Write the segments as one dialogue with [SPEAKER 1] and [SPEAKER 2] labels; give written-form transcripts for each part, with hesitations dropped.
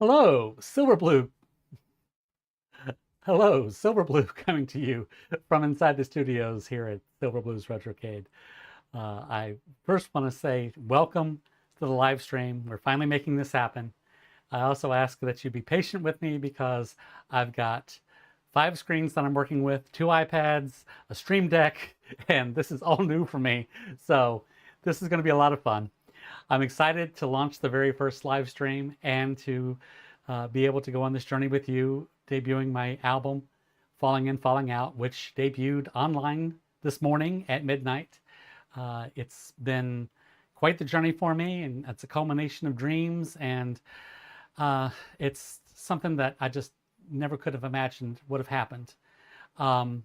[SPEAKER 1] Hello, Silverblue. Hello, Silverblue coming to you from inside the studios here at Silverblue's Retrocade. I first want to say welcome to the live stream. We're finally making this happen. I also ask that you be patient with me because I've got 5 screens that I'm working with, 2 iPads, a Stream Deck, and this is all new for me. So this is going to be a lot of fun. I'm excited to launch the very first live stream and to be able to go on this journey with you, debuting my album, Falling In, Falling Out, which debuted online this morning at midnight. It's been quite the journey for me, and it's a culmination of dreams, and it's something that I just never could have imagined would have happened. I'm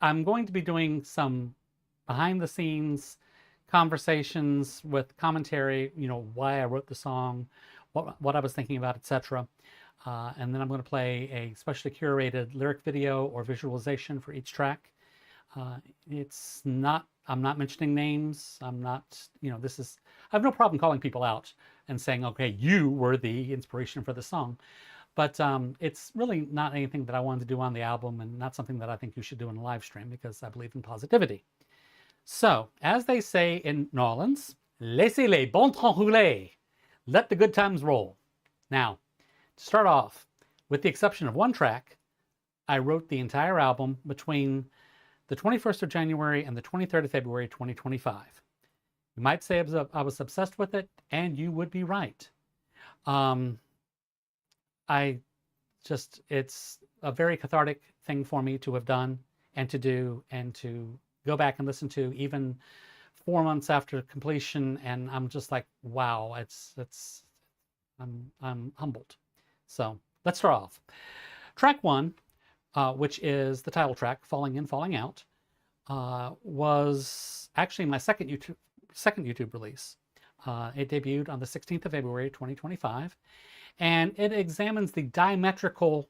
[SPEAKER 1] going to be doing some behind the scenes conversations with commentary, why I wrote the song, what I was thinking about, etc. And then I'm going to play a specially curated lyric video or visualization for each track. I'm not mentioning names. I'm not, I have no problem calling people out and saying, okay, you were the inspiration for the song. But it's really not anything that I wanted to do on the album, and not something that I think you should do in a live stream, because I believe in positivity. So, as they say in New Orleans, laissez les bons temps rouler. Let the good times roll. Now, to start off, with the exception of one track, I wrote the entire album between the 21st of January and the 23rd of February 2025. You might say I was obsessed with it, and you would be right. It's a very cathartic thing for me to have done and to do, and to go back and listen to even 4 months after completion, and I'm just like, wow, I'm humbled. So let's start off. Track 1, which is the title track, Falling In, Falling Out, was actually my second YouTube release. It debuted on the 16th of February 2025, and it examines the diametrical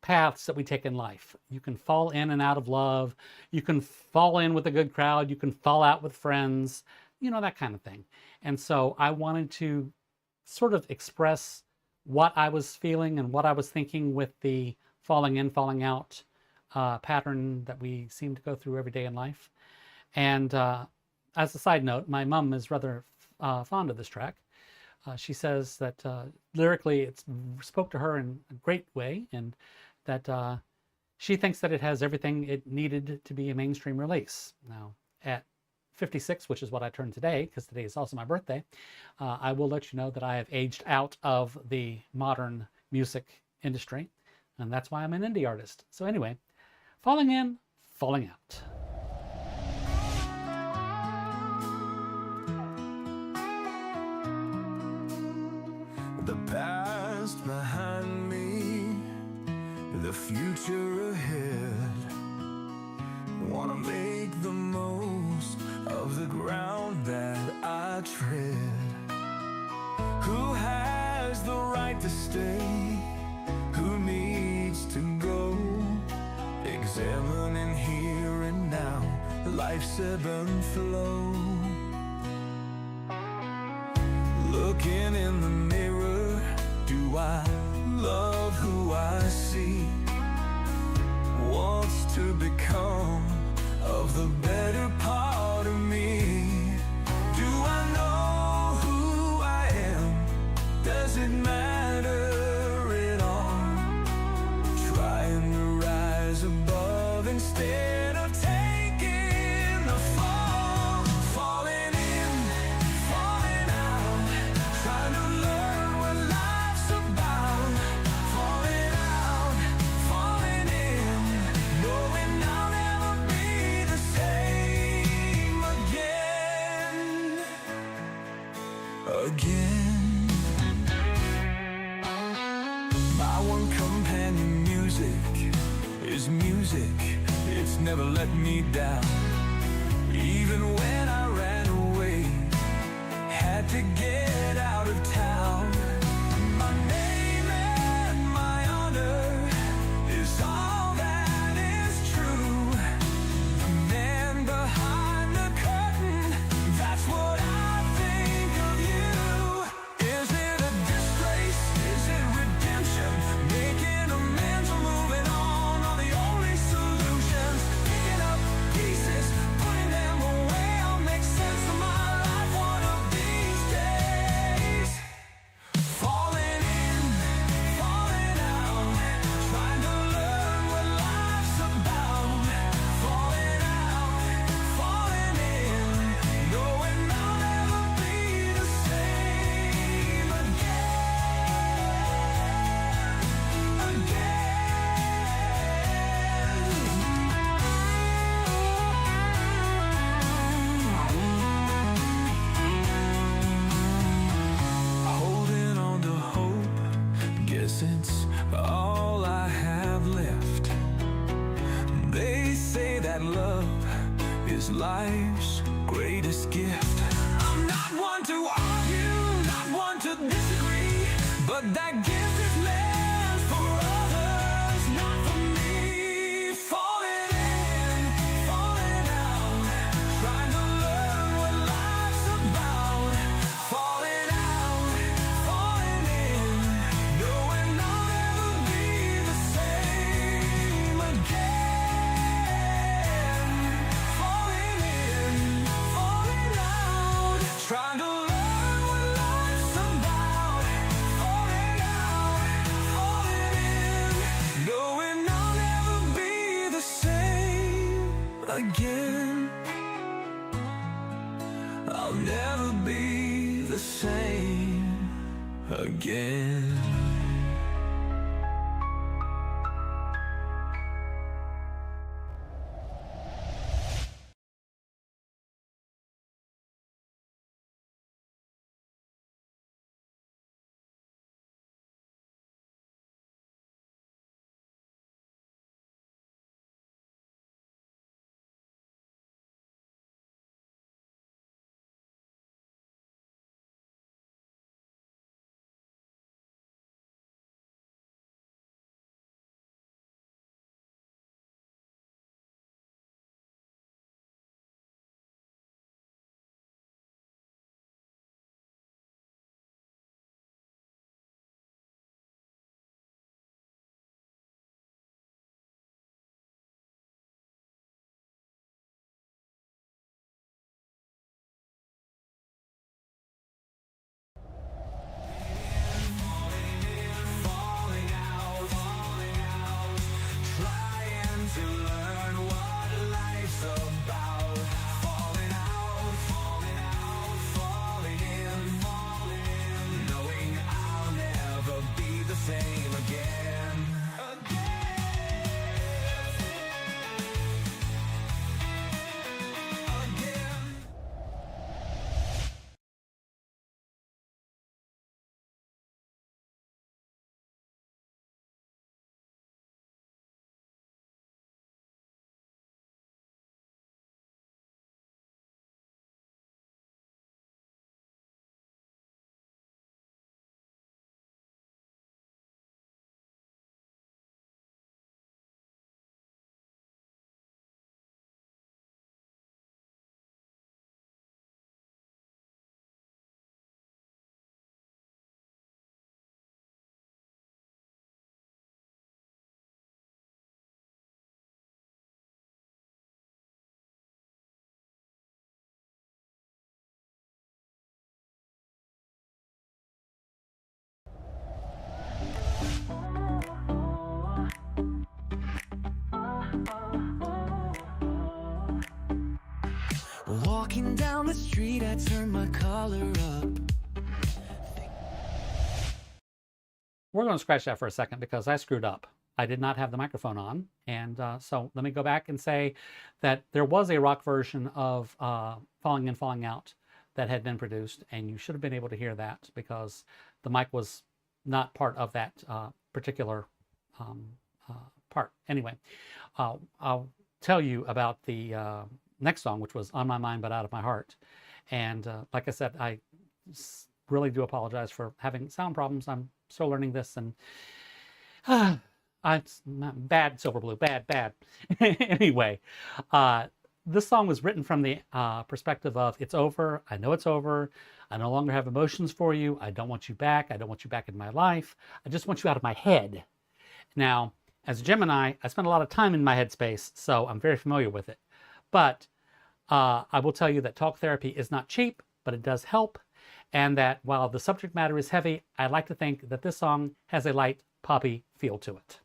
[SPEAKER 1] paths that we take in life. You can fall in and out of love. You can fall in with a good crowd. You can fall out with friends, that kind of thing. And so I wanted to sort of express what I was feeling and what I was thinking with the falling in, falling out pattern that we seem to go through every day in life. And as a side note, my mom is rather fond of this track. She says that lyrically it spoke to her in a great way, and that she thinks that it has everything it needed to be a mainstream release. Now, at 56, which is what I turned today, because today is also my birthday, I will let you know that I have aged out of the modern music industry, and that's why I'm an indie artist. So anyway, Falling In, Falling Out.
[SPEAKER 2] The past behind me, the future ahead. Wanna make the most of the ground that I tread. Who has the right to stay? Who needs to go? Examining here and now, life's ebb and flow. Looking in the mirror, do I love who I see? Wants to become of the better part of me. Do I know who I am? Does it matter at all? Trying to rise above instead of taking the fall. Falling in, falling out, trying to learn what life's about. Falling out, falling in, knowing I'll never be the same again. Again. My one companion, music, is music. It's never let me down. Even when I ran away, had to get out of town. My name and my honor is all that is true. The man behind the curtain, that's what I think of you. Is it a distant is life's greatest gift. I'm not one to argue, not one to disagree, but that gift is meant for others, not for me. Falling in, falling out, trying to learn what life's about. Falling out, falling in, knowing I'll never be the same again. Falling in, falling out, trying to learn what life's about. Falling out, falling in, knowing I'll never be the same again. I'll never be the same again. Falling out, trying to learn what life's about. Falling out, falling in, knowing I'll never be the same again. Again. Walking down the street, I turn my collar up.
[SPEAKER 1] We're going to scratch that for a second because I screwed up. I did not have the microphone on. And so let me go back and say that there was a rock version of Falling In, Falling Out that had been produced, and you should have been able to hear that because the mic was not part of that particular part. Anyway, I'll tell you about the next song, which was On My Mind But Out of My Heart. And like I said, I really do apologize for having sound problems. I'm still learning this, and I'm bad, Silver Blue, bad. Anyway, this song was written from the perspective of, it's over, I know it's over, I no longer have emotions for you, I don't want you back, I don't want you back in my life, I just want you out of my head. Now, as a Gemini, I spend a lot of time in my headspace, so I'm very familiar with it. But I will tell you that talk therapy is not cheap, but it does help. And that while the subject matter is heavy, I like to think that this song has a light, poppy feel to it.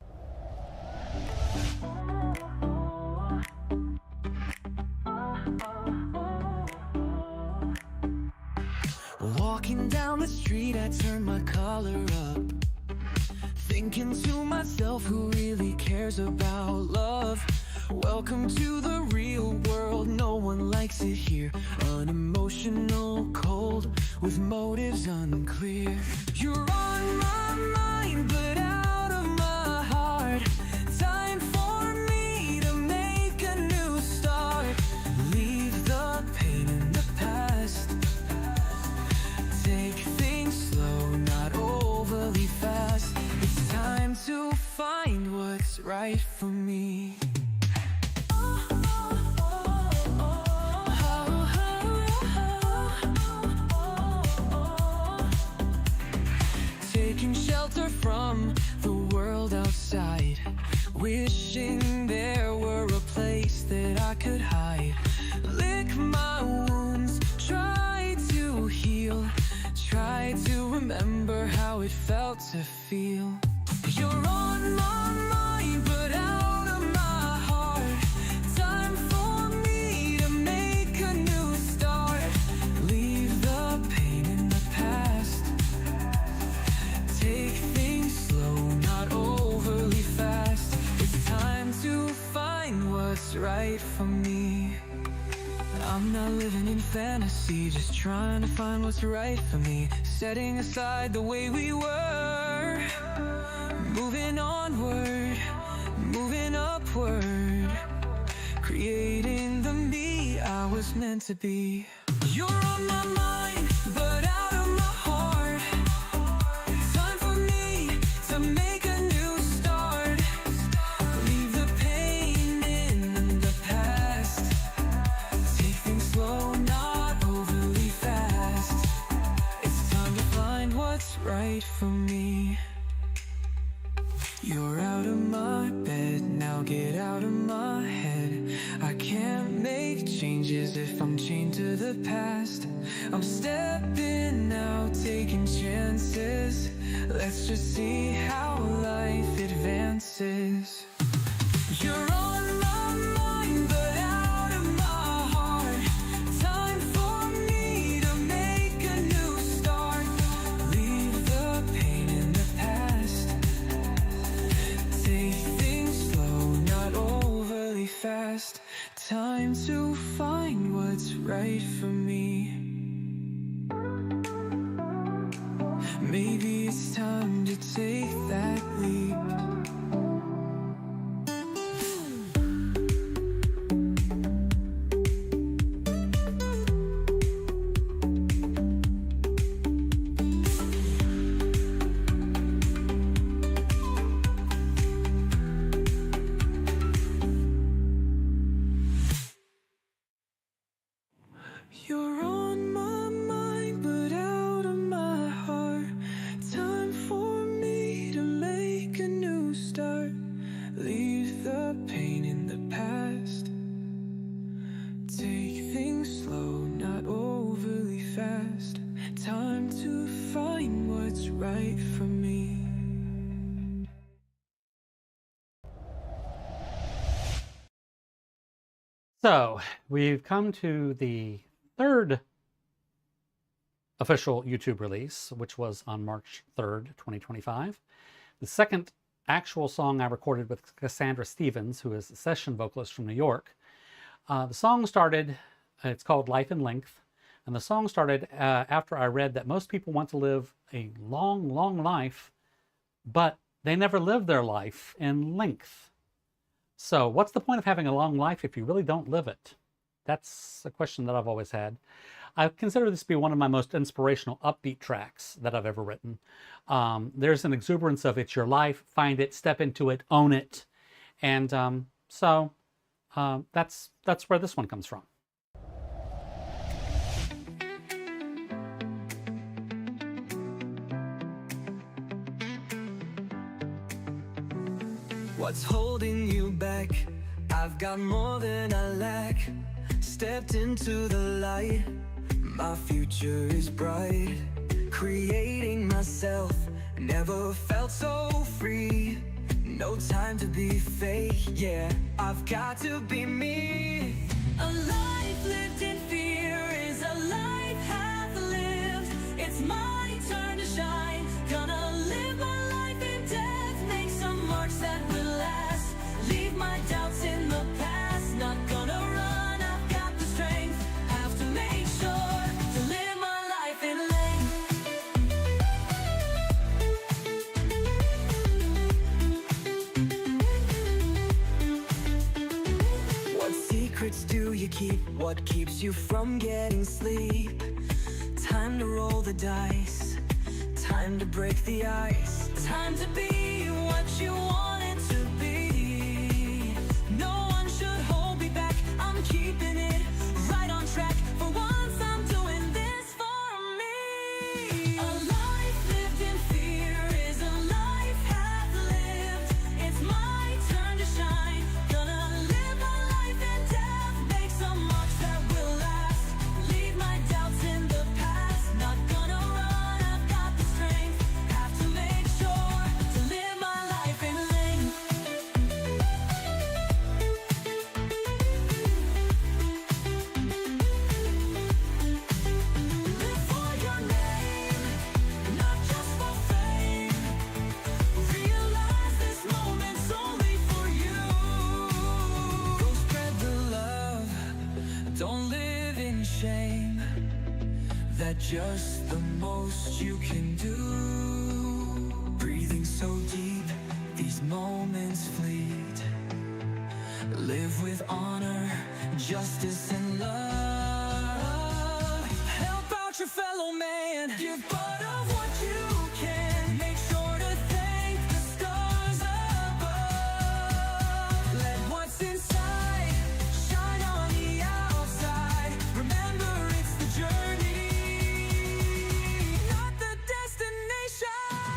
[SPEAKER 2] Walking down the street, I turn my collar up, thinking to myself, who really cares about love? Welcome to the real world, no one likes it here. Unemotional, cold, with motives unclear. You're on my mind, but out of my heart. Time for me to make a new start. Leave what's right for me. Taking shelter from the world outside, wishing there were a place that I could hide. Lick my wounds, try to heal, try to remember how it felt to feel. You're on my mind, but out of my heart. Time for me to make a new start. Leave the pain in the past. Take things slow, not overly fast. It's time to find what's right for me. I'm not living in fantasy, just trying to find what's right for me. Setting aside the way we were, moving onward, moving upward, creating the me I was meant to be. You're on my mind, but out of my heart. Time for me to make a new start. Leave the pain in the past. Take things slow, not overly fast. It's time to find what's right for me. You're out of my bed, now get out of my head. I can't make changes if I'm chained to the past. I'm stepping out, taking chances. Let's just see how life advances. You're on my mind, but out of my heart. Time for me to make a new start. Leave the pain in the past. Take things slow, not overly fast. Time to find what's right for me. Maybe it's time to take that leap. You're on my mind, but out of my heart. Time for me to make a new start. Leave the pain in the past. Take things slow, not overly fast. Time to find what's right for me.
[SPEAKER 1] So we've come to the third official YouTube release, which was on March 3rd, 2025. The second actual song I recorded with Cassandra Stevens, who is a session vocalist from New York. The song started, it's called Life in Length, and the song started after I read that most people want to live a long, long life, but they never live their life in length. So what's the point of having a long life if you really don't live it? That's a question that I've always had. I consider this to be one of my most inspirational upbeat tracks that I've ever written. There's an exuberance of it's your life, find it, step into it, own it. And that's where this one comes from.
[SPEAKER 2] What's holding you back? I've got more than I lack. Stepped into the light. My future is bright. Creating myself. Never felt so free. No time to be fake. Yeah, I've got to be me. A life lived in fear is a life half lived. It's my turn to shine. Gonna live my life in death. Make some marks that will last. Leave my doubts in the past. Not gonna run, I've got the strength. Have to make sure to live my life in length. What secrets do you keep? What keeps you from getting sleep? Time to roll the dice. Time to break the ice. Time to be what you wanted to be. just the most you can do. Breathing so deep, these moments fleet. Live with honor, justice and love. Help out your fellow man, give part of what you can. Make sure to thank the stars above. Let what's inside shine on the outside. Remember, it's the journey, not the destination.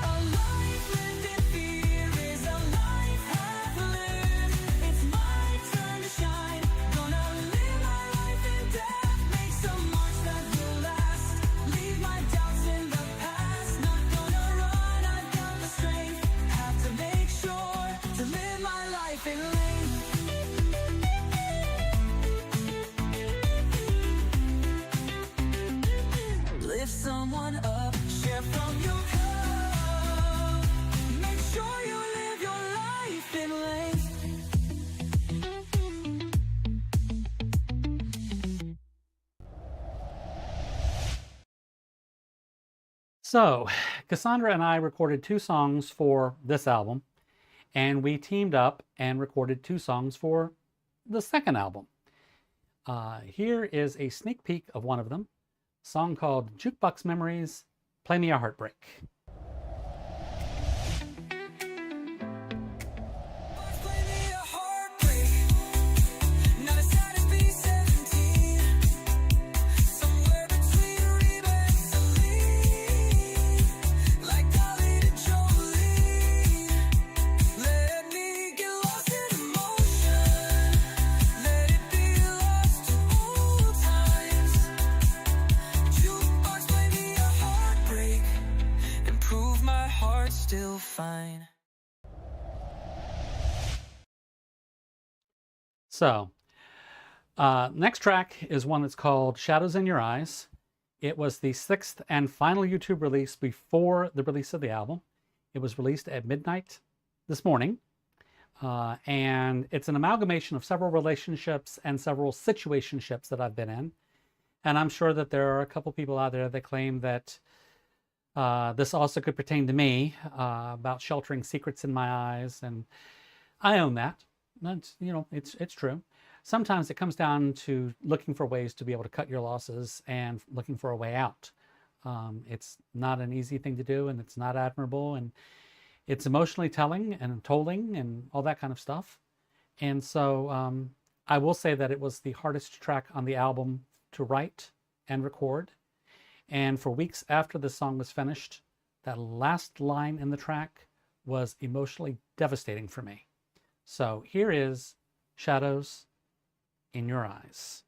[SPEAKER 2] A life lived in fear is a life half lived. It's my turn to shine. Gonna live my life in death. Make some marks that will last. Leave my doubts in the past. Not gonna run, I've got the strength. Have to make sure to live my life in length. Lift someone up, share from your cup. Make sure you live your life in length.
[SPEAKER 1] So, Cassandra and I recorded 2 songs for this album, and we teamed up and recorded 2 songs for the second album. Here is a sneak peek of one of them, a song called Jukebox Memories, Play Me a Heartbreak.
[SPEAKER 2] Play me a heartbreak. Not as sad as being 17. Somewhere between rebirth and leave. Like Dolly to Jolie. Let me get lost in emotion. Let it be lost to old times. Jukebox, play me a heartbreak. And prove my heart's still fine.
[SPEAKER 1] So, next track is one that's called Shadows in Your Eyes. It was the 6th and final YouTube release before the release of the album. It was released at midnight this morning. And it's an amalgamation of several relationships and several situationships that I've been in. And I'm sure that there are a couple people out there that claim that this also could pertain to me, about sheltering secrets in my eyes. And I own that. That's, you know, it's true. Sometimes it comes down to looking for ways to be able to cut your losses and looking for a way out. It's not an easy thing to do, and it's not admirable, and it's emotionally telling and tolling and all that kind of stuff. And so I will say that it was the hardest track on the album to write and record. And for weeks after the song was finished, that last line in the track was emotionally devastating for me. So here is Shadows in Your Eyes.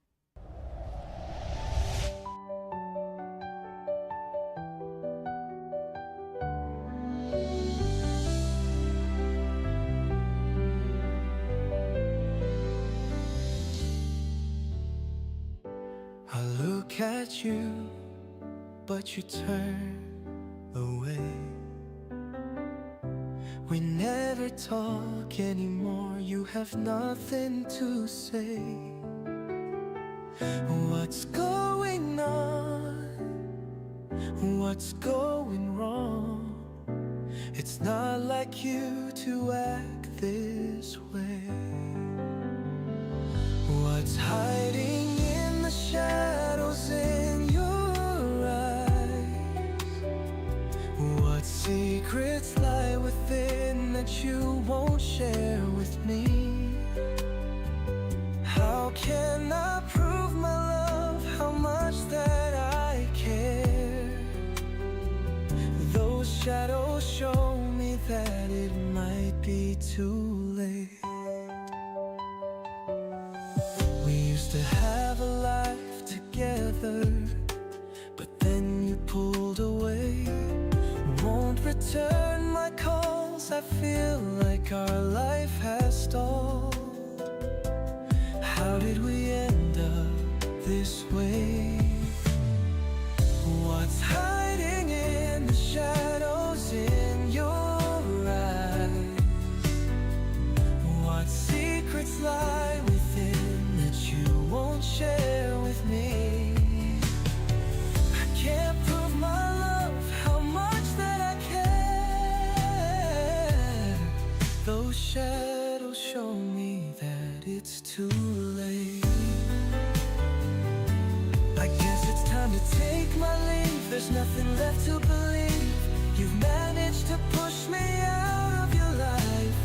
[SPEAKER 2] I look at you, but you turn away. We never talk anymore, you have nothing to say. What's going on? What's going wrong? It's not like you to act this way. What's hiding in the shadows in your eyes? What secrets lie within that you won't share with me? How can I prove my love, how much that I care? Those shadows show me that it might be too late. We used to have a life together, but then you pulled away. Won't return my calls, I feel like our life has stalled. How did we end up this way? What's hiding in the shadows in your eyes? What secrets lie within that you won't share with me? I can't Those shadows show me that it's too late. I guess it's time to take my leave. There's nothing left to believe. You've managed to push me out of your life.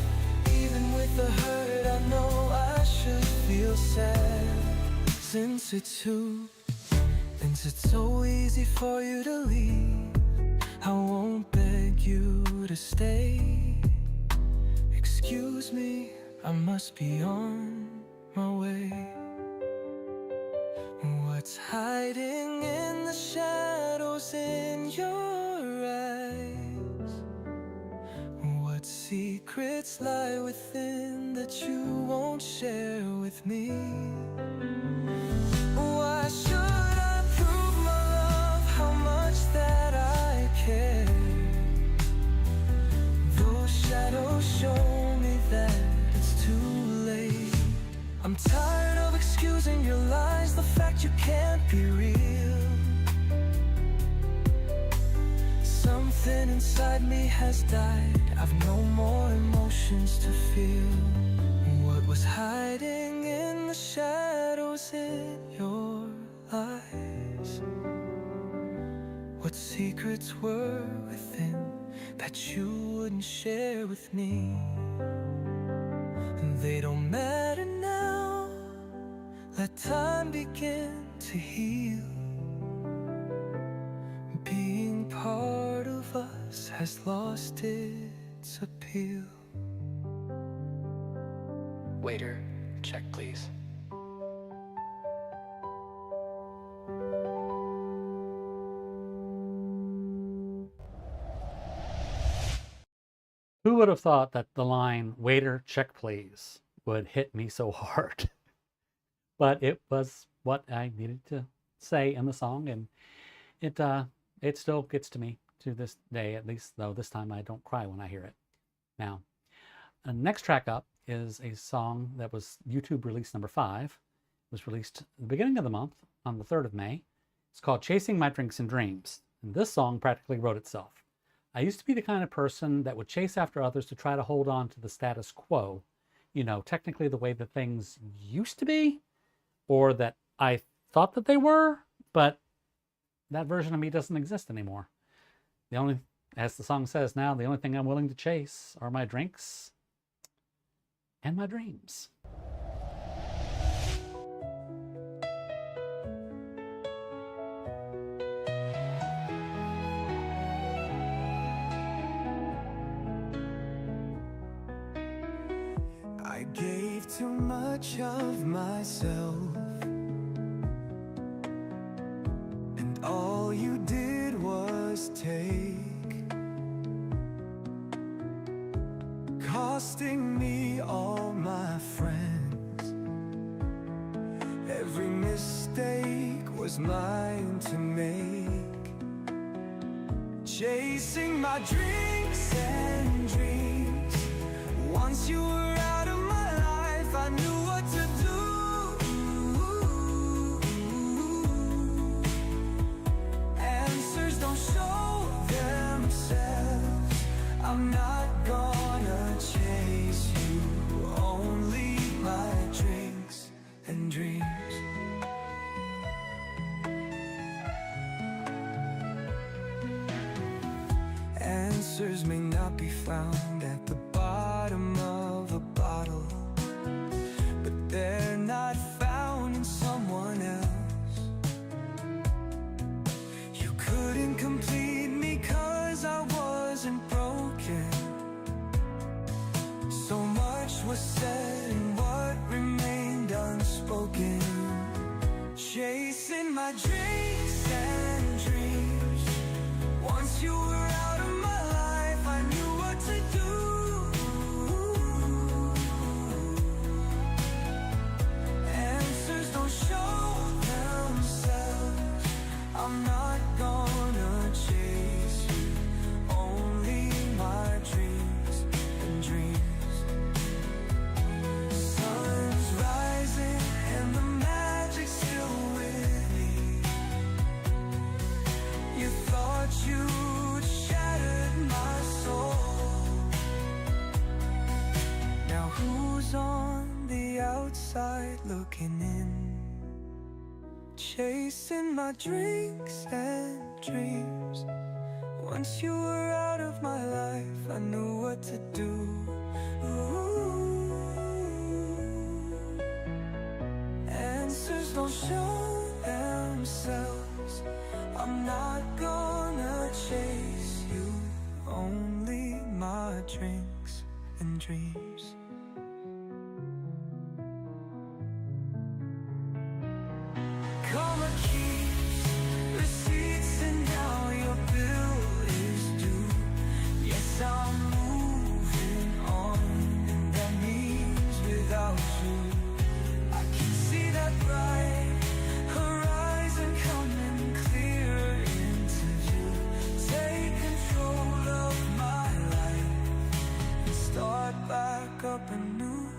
[SPEAKER 2] Even with the hurt, I know I should feel sad. Since it's so easy for you to leave, I won't beg you to stay. Excuse me, I must be on my way. What's hiding in the shadows in your eyes? What secrets lie within that you won't share with me? Why should I prove my love, how much that I care? Those shadows show me that it's too late. I'm tired of excusing your lies, the fact you can't be real. Something inside me has died, I've no more emotions to feel. What was hiding in the shadows in your eyes? What secrets were within that you wouldn't share with me? They don't matter now, let time begin to heal. Being part of us has lost its appeal. Waiter, check please.
[SPEAKER 1] Who would have thought that the line, "Waiter, check please," would hit me so hard? But it was what I needed to say in the song, and it still gets to me to this day, at least, though this time I don't cry when I hear it. Now, the next track up is a song that was YouTube release number 5. It was released at the beginning of the month, on the 3rd of May. It's called "Chasing My Drinks and Dreams." And this song practically wrote itself. I used to be the kind of person that would chase after others to try to hold on to the status quo. You know, technically the way that things used to be, or that I thought that they were, but that version of me doesn't exist anymore. The only, as the song says now, the only thing I'm willing to chase are my drinks and my dreams.
[SPEAKER 2] I gave too much of myself, and all you did was take, costing me all my friends. Every mistake was mine to make, chasing my drinks and dreams. Once you were out of my life, I knew what to do. Answers don't show themselves. I'm not gonna chase you, only my drinks and dreams. Answers may not be found at the bottom of a bottle, but they're not found in someone else. You couldn't complete me 'cause I wasn't broken. So much was said and what remained unspoken. Chasing my drinks and dreams. Once you were out of my life, I knew what to do. Answers don't show themselves. I'm not gonna chase you, only my dreams and dreams. Sun's rising and the magic's still with me. You thought you'd Who's on the outside looking in? Chasing my drinks and dreams. Once you were out of my life, I knew what to do. Ooh. Answers don't show themselves. I'm not gonna chase you. Only my drinks and dreams. Karma keeps receipts and now your bill is due. Yes, I'm moving on, and that means without you. I can see that bright horizon coming clear into view. Take control of my life and start back up anew.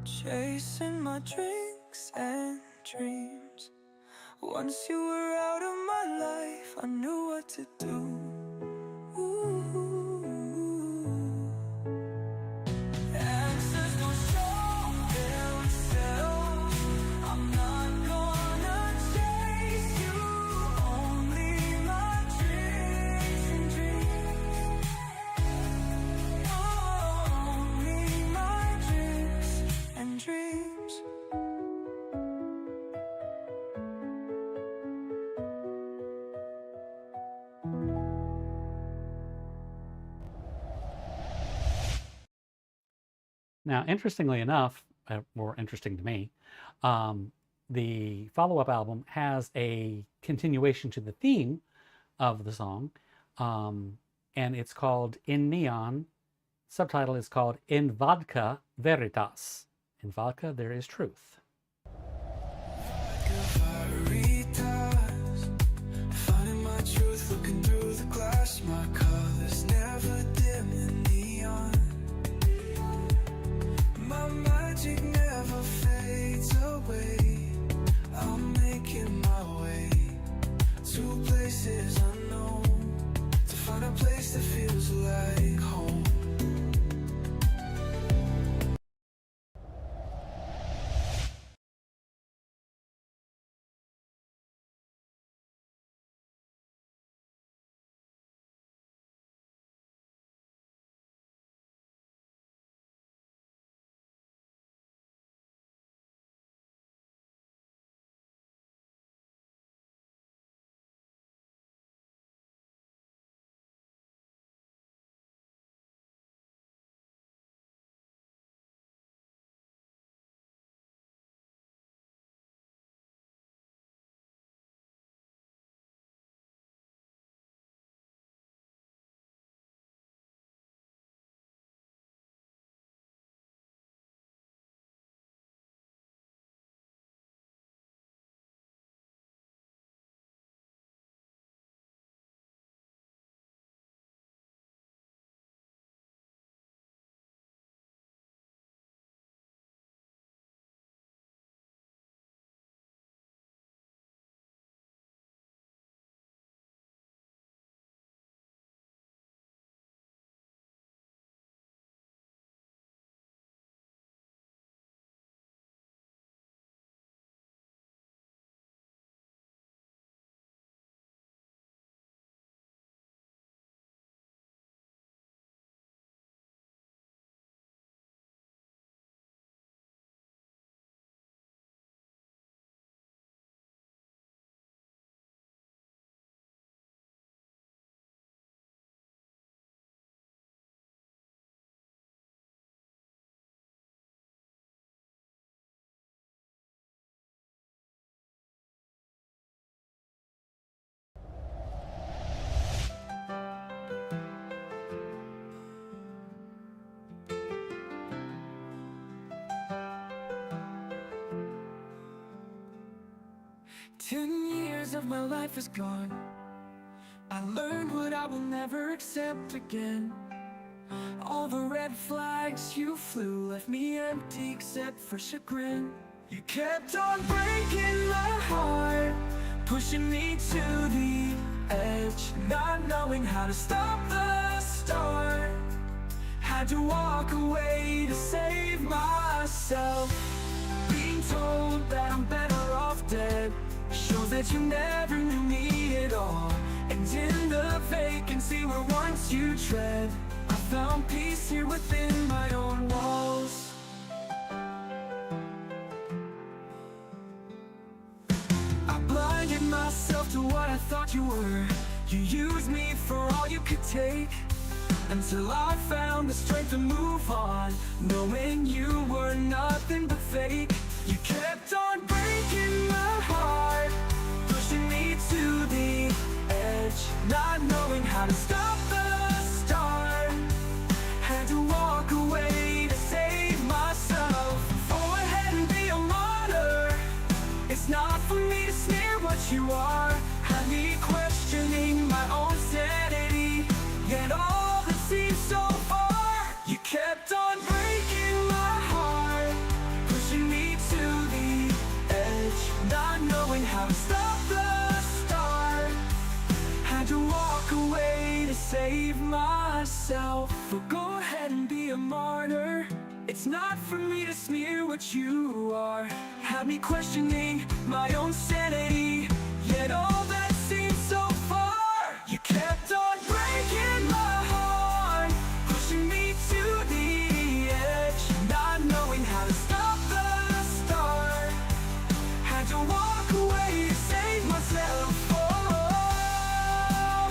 [SPEAKER 2] Chasing my drinks and dreams. Once you were out of my life, I knew what to do. Ooh. Answers don't show themselves. I'm not gonna chase you. Only my drinks and dreams. Only my drinks and dreams.
[SPEAKER 1] Now, interestingly enough, more interesting to me, the follow-up album has a continuation to the theme of the song, and it's called In Neon. Subtitle is called In Vodka Veritas. In vodka, there is truth.
[SPEAKER 2] Veritas, finding my truth, looking through the glass. My colors never dim in neon. My magic never fades away. I'm making my way to places unknown, to find a place that feels like home. Years of my life is gone. I learned what I will never accept again. All the red flags you flew left me empty except for chagrin. You kept on breaking my heart, pushing me to the edge, not knowing how to stop the start. Had Had to walk away to save myself. Being told that I'm better off dead shows that you never knew me at all. And in the vacancy where once you tread, I found peace here within my own walls. I blinded myself to what I thought you were. You used me for all you could take, until I found the strength to move on, knowing you were nothing but fake. You kept on breaking my heart, pushing me to the edge, not knowing how to stop the start. Had to walk away to save myself. Go ahead and be a martyr. It's not for me to sneer what you are. Had me questioning my own sanity, yet all that seems so far. You kept on breaking my heart, pushing me to the edge, not knowing how to stop the start. Had to walk away to save myself. But go ahead and be a martyr. It's not for me to smear what you are. Had me questioning my own sanity, yet all that seems so far. You kept on breaking my heart, pushing me to the edge, not knowing how to stop the start. Had to walk away to save myself. Oh,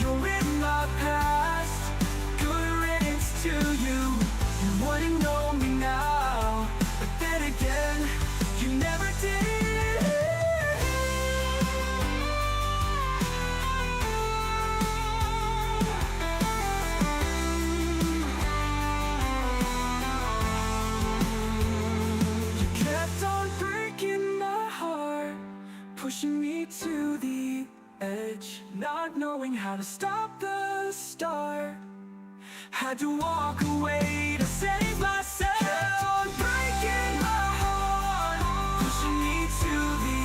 [SPEAKER 2] you're in my past, good riddance to you. You wouldn't know me now, but then again, you never did. You kept on breaking my heart, pushing me to the edge, not knowing how to stop the start. Had to walk away to save myself. Kept on breaking my heart, pushing me to the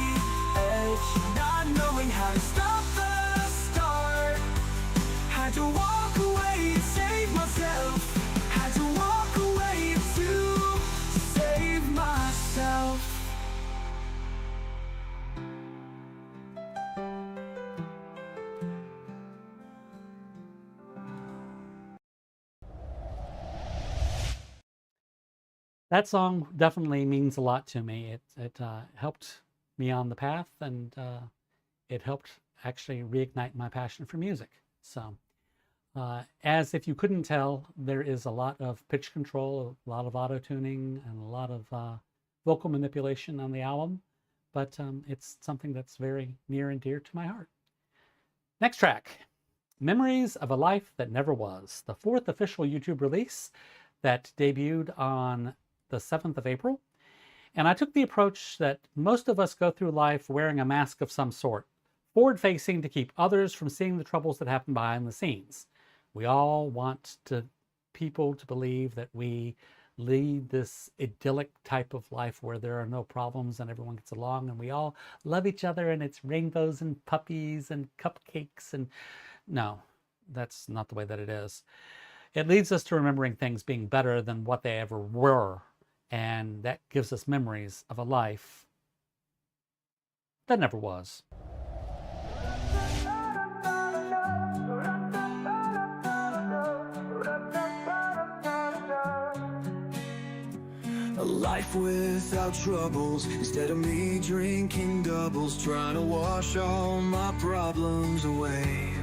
[SPEAKER 2] edge, not knowing how to stop the start. Had to walk away to save myself. Had to walk away to save myself.
[SPEAKER 1] That song definitely means a lot to me. It helped me on the path, and it helped actually reignite my passion for music. So, as if you couldn't tell, there is a lot of pitch control, a lot of auto-tuning, and a lot of vocal manipulation on the album, but it's something that's very near and dear to my heart. Next track, Memories of a Life That Never Was, the 4th official YouTube release that debuted on the 7th of April. And I took the approach that most of us go through life wearing a mask of some sort, forward-facing to keep others from seeing the troubles that happen behind the scenes. We all want people to believe that we lead this idyllic type of life where there are no problems and everyone gets along and we all love each other and it's rainbows and puppies and cupcakes. And no, that's not the way that it is. It leads us to remembering things being better than what they ever were. And that gives us memories of a life that never was.
[SPEAKER 2] A life without troubles, instead of me drinking doubles, trying to wash all my problems away.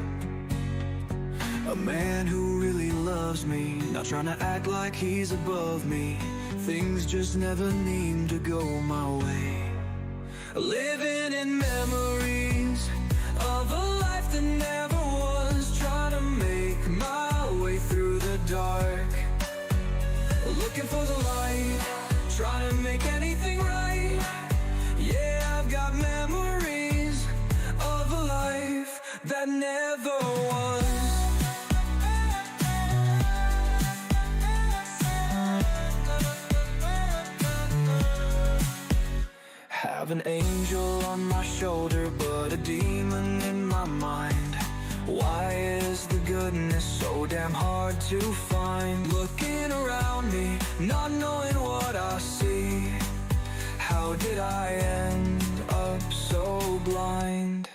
[SPEAKER 2] A man who really loves me, not trying to act like he's above me. Things just never seem to go my way. Living in memories of a life that never was, trying to make my way through the dark, looking for the light, trying to make anything right. Yeah, I've got memories of a life that never was. Have an angel on my shoulder, but a demon in my mind, Why is the goodness so damn hard to find? Looking around me, not knowing what I see. How did I end up so blind?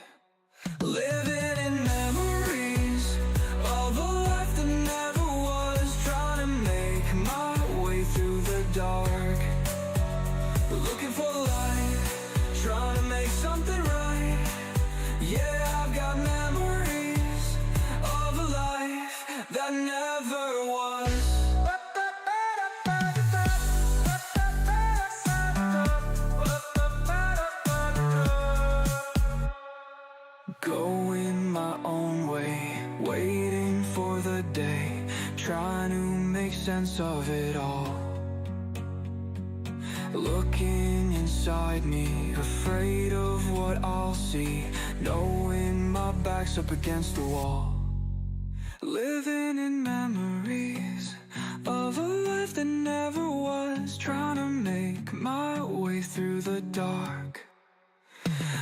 [SPEAKER 2] Living in memories of a life that never was. Trying to make my way through the dark, looking for light, trying to make something right. Yeah, I've got memories of a life that never was. Going my own way, waiting for the day, trying to make sense of it all. Looking inside me, afraid of what I'll see, knowing my back's up against the wall. Living in memories of a life that never was. Trying to make my way through the dark,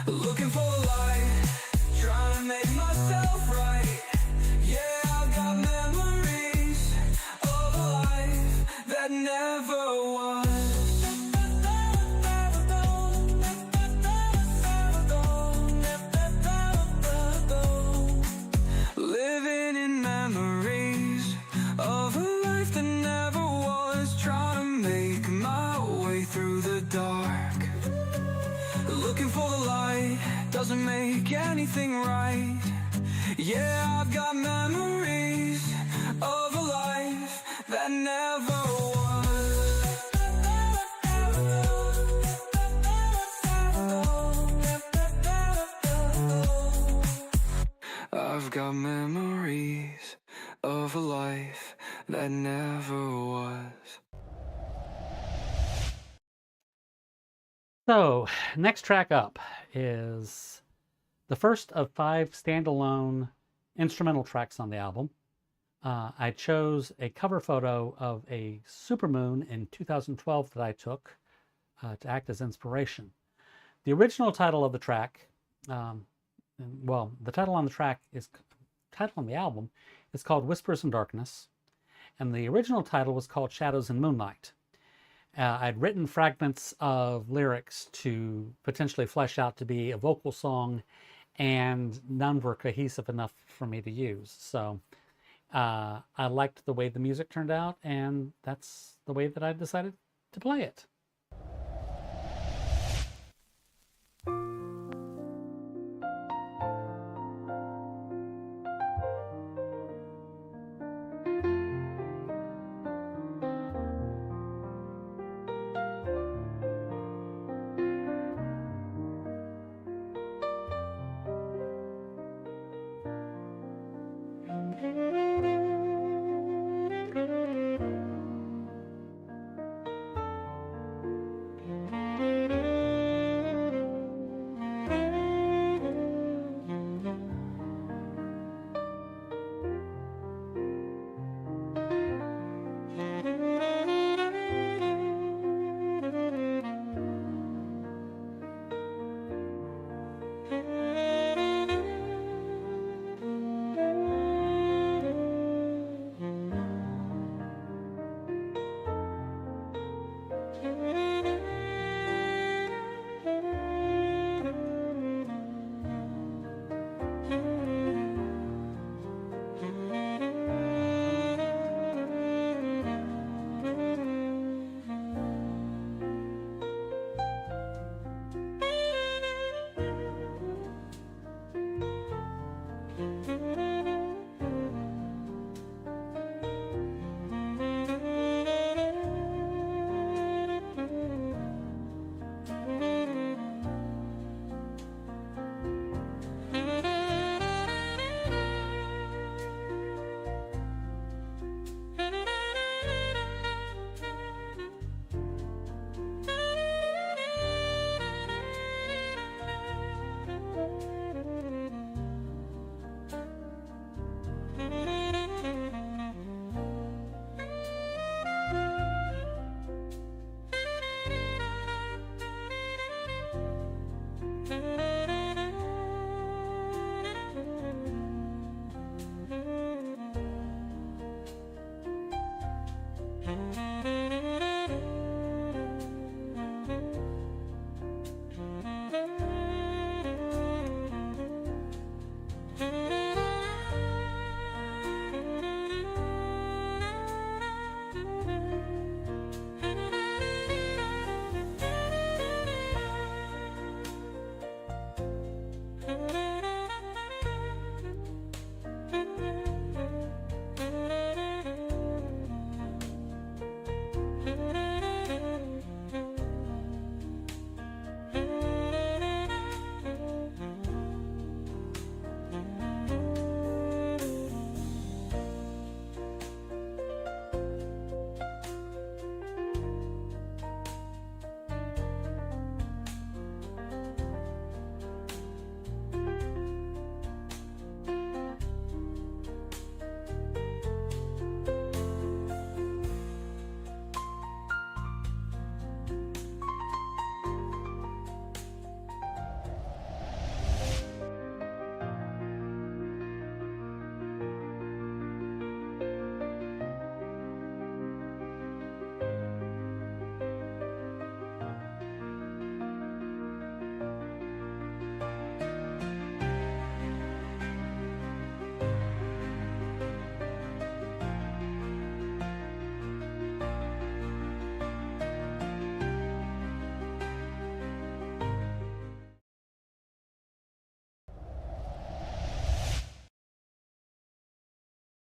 [SPEAKER 2] looking for light, trying to make myself right. Yeah, I've got memories of a life that never was. Living in memories of a life that never was. Trying to make my way through the dark, looking for the light, doesn't make anything right. Yeah, I've got memories of a life that never was. I've got memories of a life that never was.
[SPEAKER 1] So, next track up is the first of 5 standalone instrumental tracks on the album. I chose a cover photo of a supermoon in 2012 that I took to act as inspiration. The original title of the track, the title on the album is called Whispers in Darkness, and the original title was called Shadows in Moonlight. I'd written fragments of lyrics to potentially flesh out to be a vocal song, and none were cohesive enough for me to use. So I liked the way the music turned out, and that's the way that I decided to play it.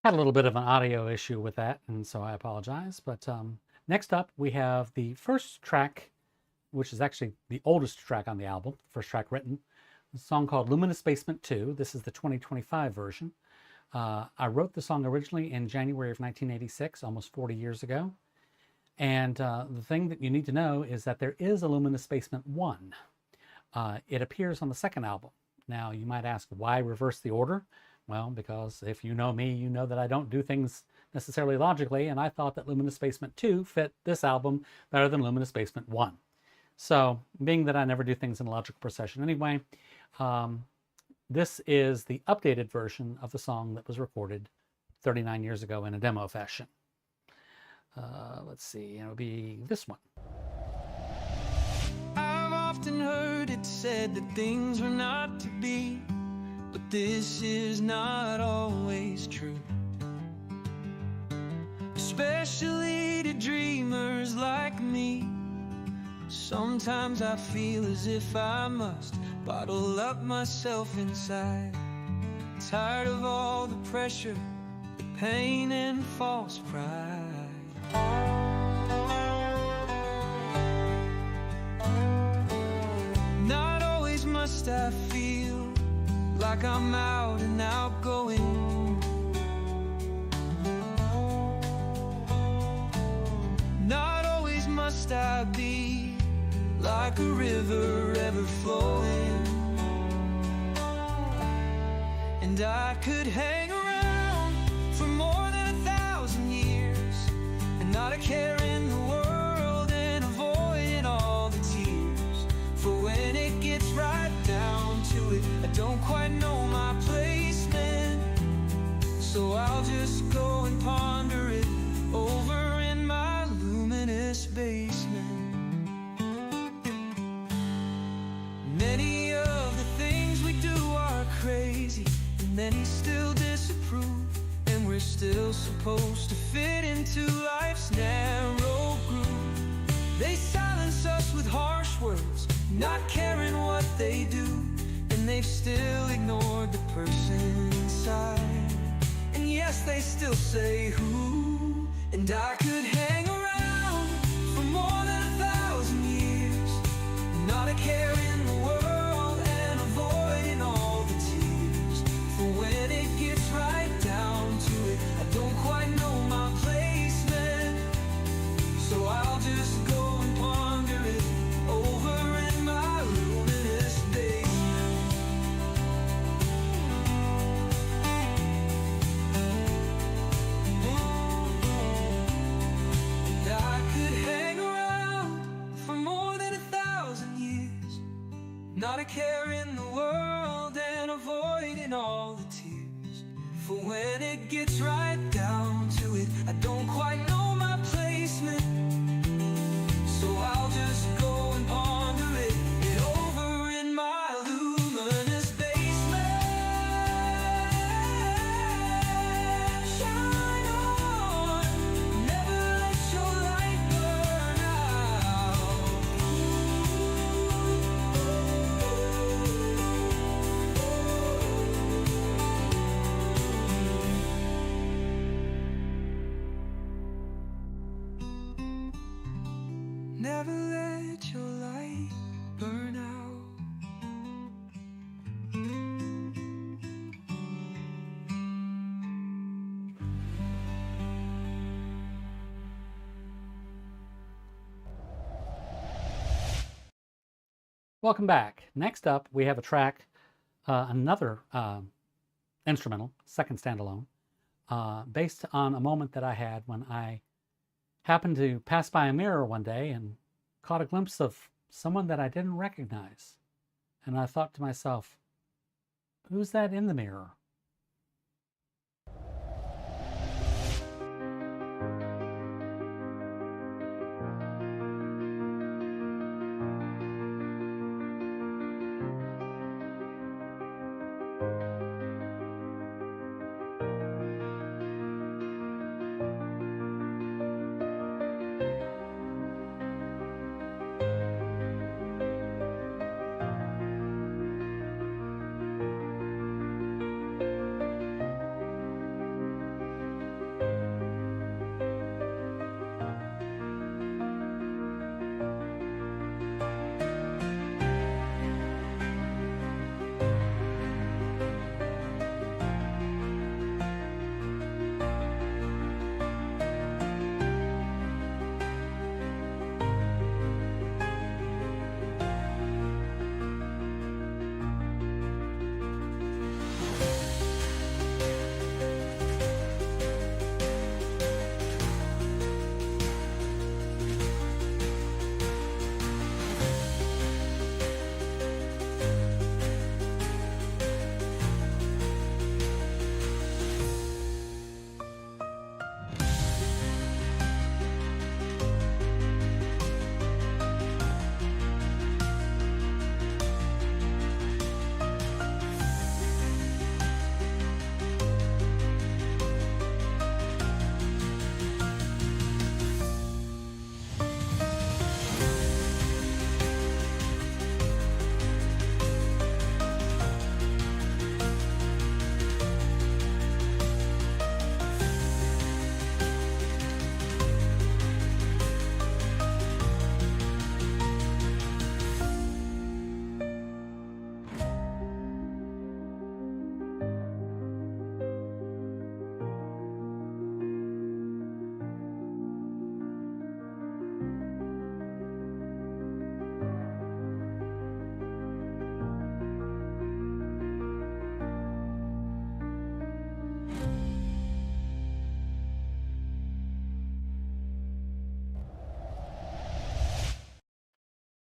[SPEAKER 1] Had a little bit of an audio issue with that, and so I apologize. But next up, we have the first track, which is actually the oldest track on the album, first track written, a song called Luminous Basement 2. This is the 2025 version. I wrote the song originally in January of 1986, almost 40 years ago. And the thing that you need to know is that there is a Luminous Basement 1. It appears on the second album. Now, you might ask, why reverse the order? Well, because if you know me, you know that I don't do things necessarily logically, and I thought that Luminous Basement 2 fit this album better than Luminous Basement 1. So, being that I never do things in logical procession anyway, this is the updated version of the song that was recorded 39 years ago in a demo fashion. Let's see, it'll be this one.
[SPEAKER 2] I've often heard it said that things were not to be, but this is not always true. Especially to dreamers like me. Sometimes I feel as if I must bottle up myself inside. Tired of all the pressure, the pain and false pride. Not always must I feel like I'm out and outgoing. Not always must I be like a river ever flowing. And I could hang around for more than 1,000 years and not a care in the world and avoiding all the tears. For when it gets right down to it, I don't quite know my placement. So I'll just go and ponder it over in my luminous basement. Many of the things we do are crazy, and many still disapprove. And we're still supposed to fit into life's narrow groove. They silence us with harsh words, not caring what they do. And they've still ignored the person inside. And yes, they still say who. And I could hang around for more than 1,000 years, not a care in the world and avoiding all the tears. For when it gets right down to it, I don't quite know my placement. So I'll just go and ponder it over in my luminous basement. And I could hang around for more than 1,000 years, not a care in the world and avoiding all the tears. For when it gets right down to it, I don't quite know my place. Never let your light burn out.
[SPEAKER 1] Welcome back. Next up, we have a track, another instrumental, second standalone, based on a moment that I had when I happened to pass by a mirror one day and caught a glimpse of someone that I didn't recognize. And I thought to myself, who's that in the mirror?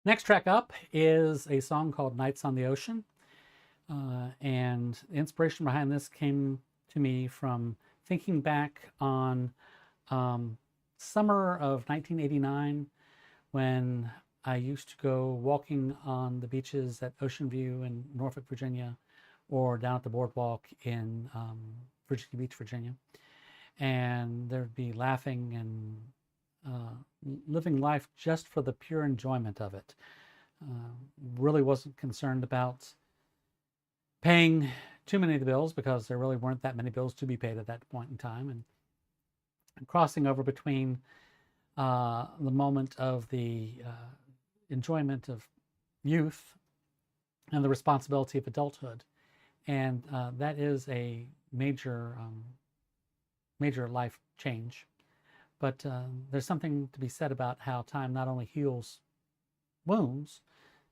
[SPEAKER 1] Next track up is a song called Nights on the Ocean. And the inspiration behind this came to me from thinking back on summer of 1989 when I used to go walking on the beaches at Ocean View in Norfolk, Virginia, or down at the boardwalk in Virginia Beach, Virginia. And there'd be laughing and living life just for the pure enjoyment of it. Really wasn't concerned about paying too many of the bills because there really weren't that many bills to be paid at that point in time. And crossing over between the moment of the enjoyment of youth and the responsibility of adulthood. And that is a major life change. But there's something to be said about how time not only heals wounds,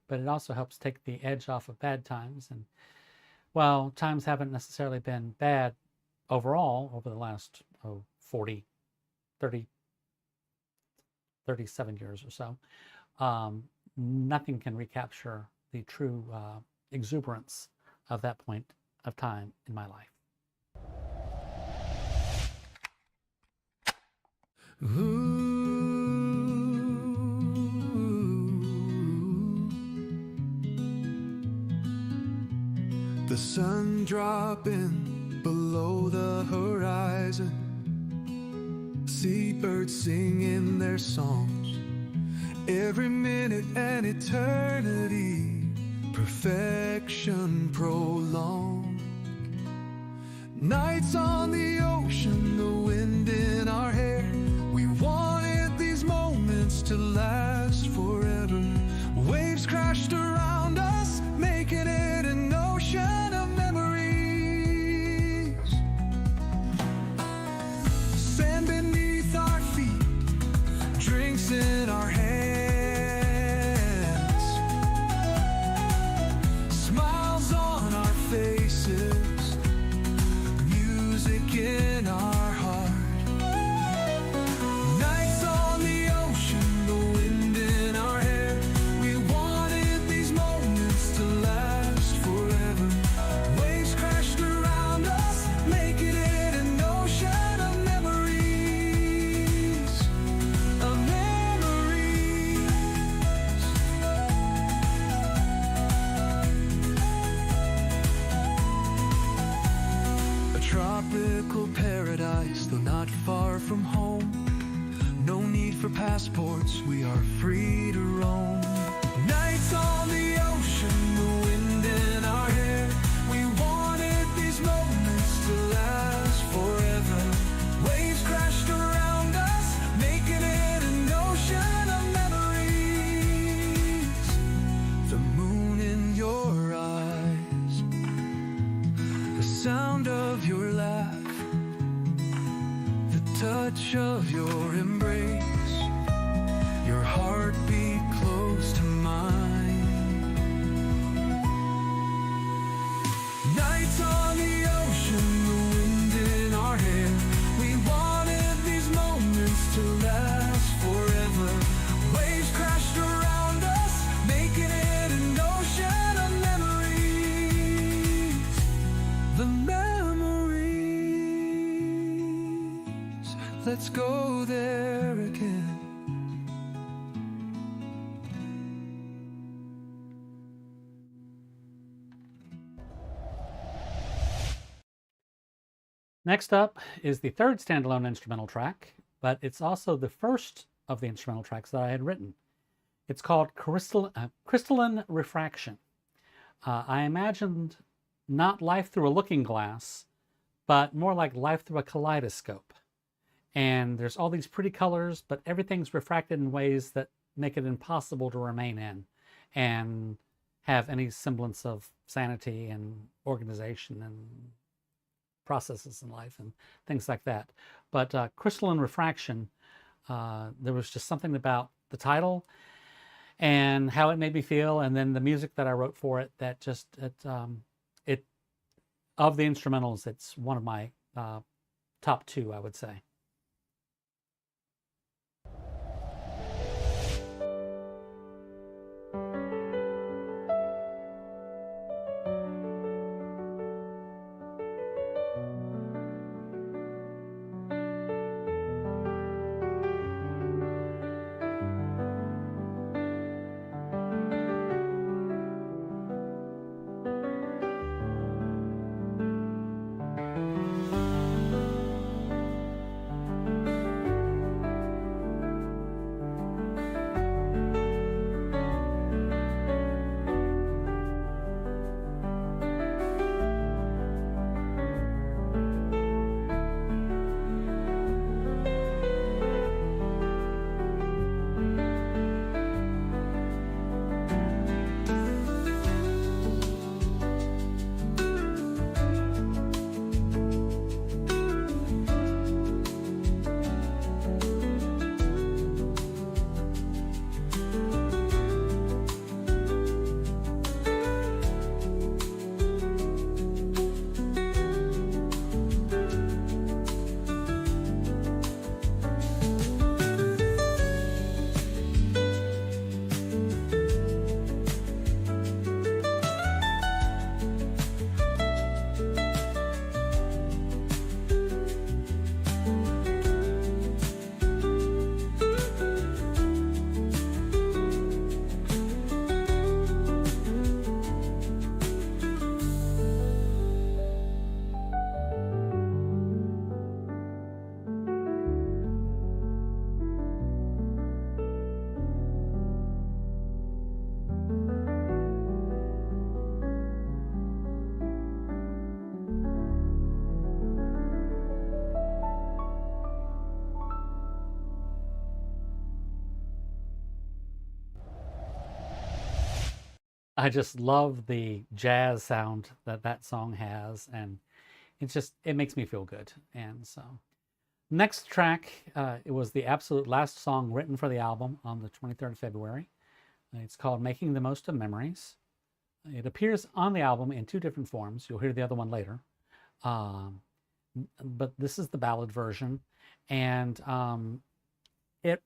[SPEAKER 1] but it also helps take the edge off of bad times. And while times haven't necessarily been bad overall over the last 37 years or so, nothing can recapture the true exuberance of that point of time in my life.
[SPEAKER 2] The sun dropping below the horizon, seabirds singing their songs, every minute an eternity, perfection prolonged. Nights on the ocean, the wind in our hair, we wanted these moments to last far from home. No need for passports, we are free to roam. Nights on the ocean, the wind in our hair. We wanted these moments to last forever. Waves crashed around us, making it an ocean of memories. The moon in your eyes, the sound of your laugh, the touch of your embrace, your heartbeat close to mine. Nights on the ocean, the wind in our hair. We wanted these moments to last forever. Waves crashed around us, making it an ocean of memories. The memories, let's go there again.
[SPEAKER 1] Next up is the third standalone instrumental track, but it's also the first of the instrumental tracks that I had written. It's called Crystalline Refraction. I imagined not life through a looking glass, but more like life through a kaleidoscope. And there's all these pretty colors, but everything's refracted in ways that make it impossible to remain in and have any semblance of sanity and organization and processes in life and things like that. But Crystalline Refraction, there was just something about the title and how it made me feel, and then the music that I wrote for it that just, of the instrumentals, it's one of my top two, I would say. I just love the jazz sound that that song has, and it makes me feel good. And so next track, it was the absolute last song written for the album on the 23rd of February. It's called Making the Most of Memories. It appears on the album in two different forms. You'll hear the other one later. But this is the ballad version. And it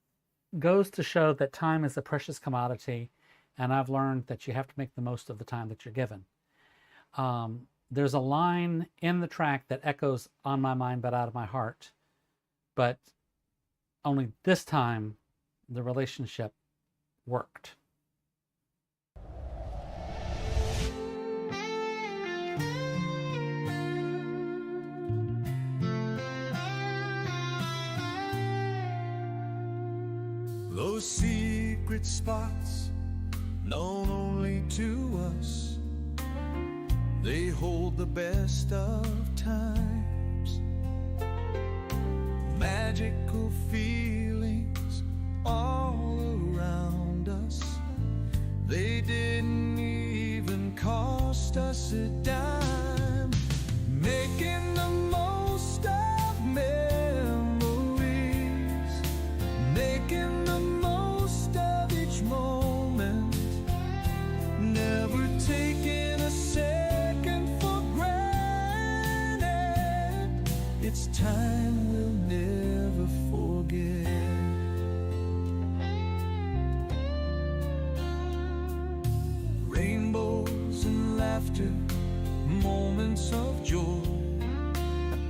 [SPEAKER 1] goes to show that time is a precious commodity. And I've learned that you have to make the most of the time that you're given. There's a line in the track that echoes "On my mind, but out of my heart." But only this time, the relationship worked.
[SPEAKER 2] those secret spots known only to us. They hold the best of times, magical feelings all around us. They didn't even cost us a dime, making the most of memories, making the most of each moment, never taking a second for granted. It's time we'll never forget. Rainbows and laughter, moments of joy,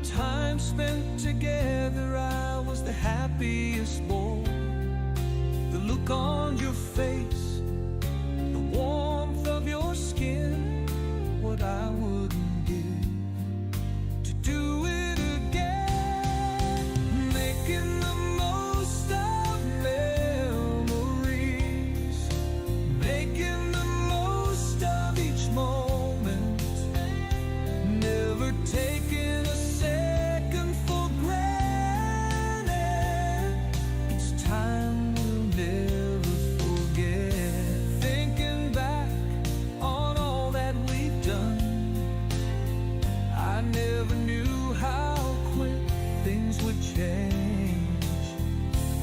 [SPEAKER 2] time spent together. I was the happiest boy. The look on your face, the warmth of your skin, what I wouldn't give to do it again. Making the most of memories, making the most of each moment, never taking a second for granted. It's time we'll never forget. Thinking back on all that we've done, I never knew how quick things would change.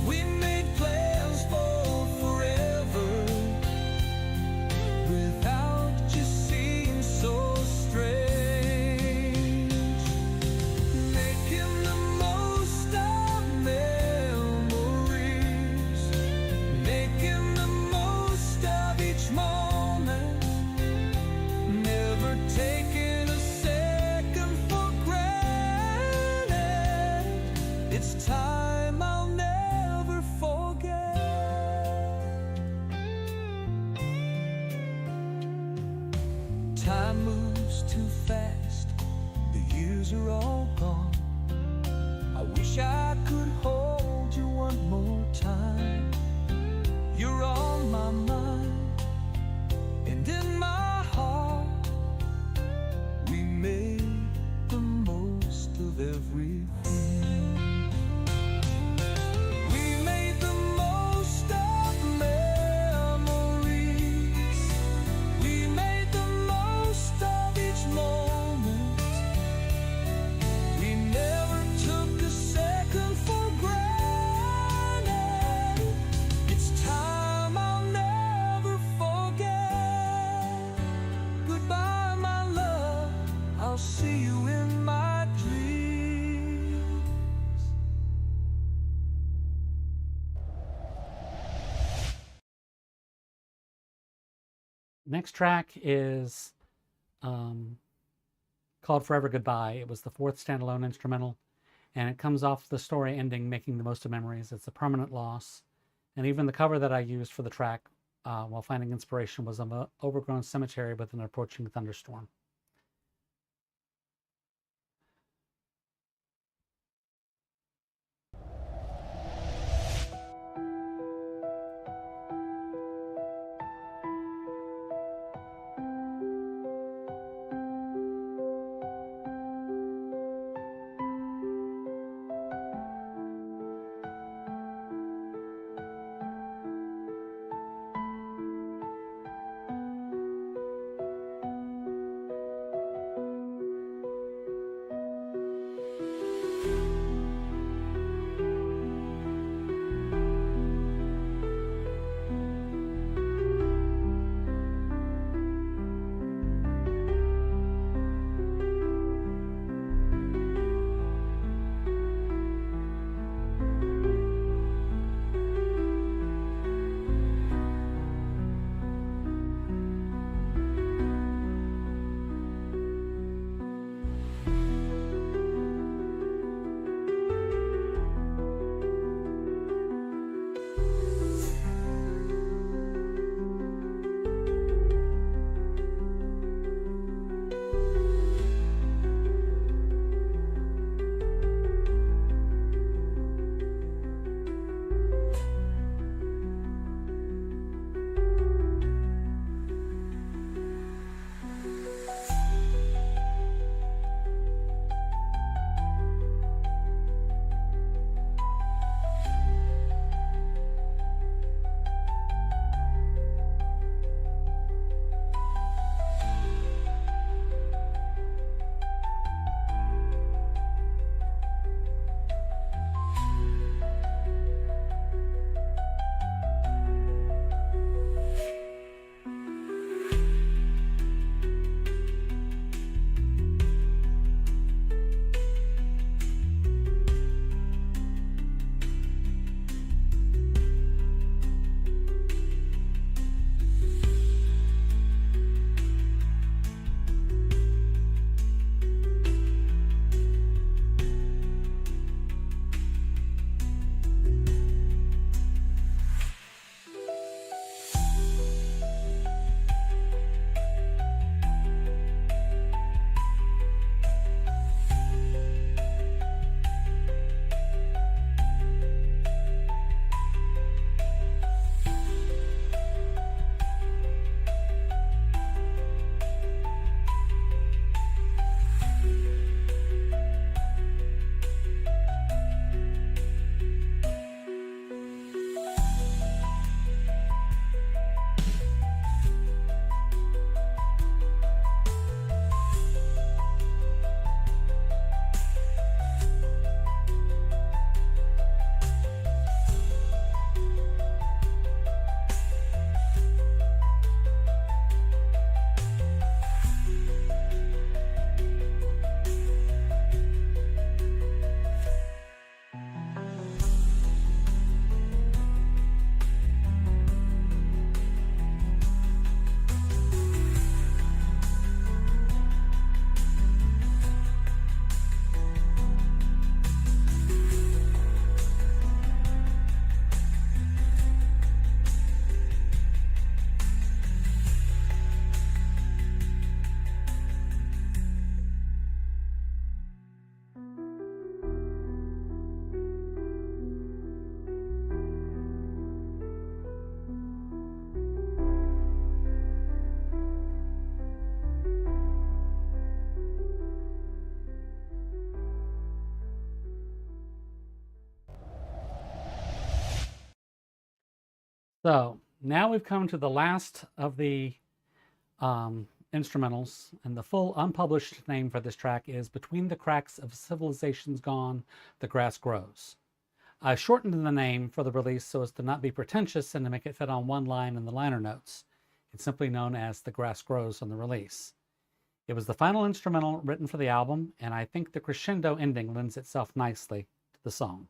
[SPEAKER 2] We made plans for forever without you seem so strange. Making the most of memories, making the most of each moment, never taking a second for granted. It's time I'll never forget. Time moves too fast, the years are all gone. I wish I could hold you one more time. You're on my mind and in my heart. We made the most of everything. We made the most of memories. We made the most of each moment. We never took a second for granted. It's time I'll never forget. Goodbye, my love, I'll see you in my dreams.
[SPEAKER 1] Next track is called Forever Goodbye. It was the fourth standalone instrumental, and it comes off the story ending, Making the Most of Memories. It's a permanent loss. And even the cover that I used for the track while finding inspiration was of an overgrown cemetery with an approaching thunderstorm. So now we've come to the last of the instrumentals, and the full unpublished name for this track is Between the Cracks of Civilizations Gone, the Grass Grows. I shortened the name for the release so as to not be pretentious and to make it fit on one line in the liner notes. It's simply known as The Grass Grows on the release. It was the final instrumental written for the album, and I think the crescendo ending lends itself nicely to the song.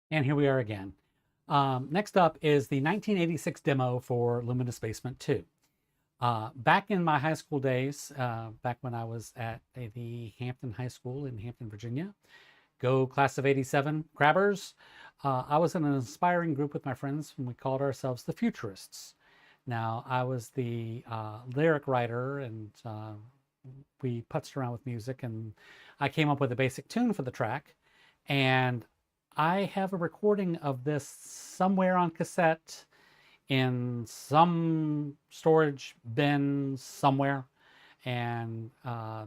[SPEAKER 1] And here we are again. Next up is the 1986 demo for Luminous Basement 2. Back in my high school days, back when I was at the Hampton High School in Hampton, Virginia, go class of 87 Crabbers, I was in an inspiring group with my friends and we called ourselves the Futurists. Now, I was the lyric writer and we putzed around with music and I came up with a basic tune for the track, and I have a recording of this somewhere on cassette in some storage bin somewhere. And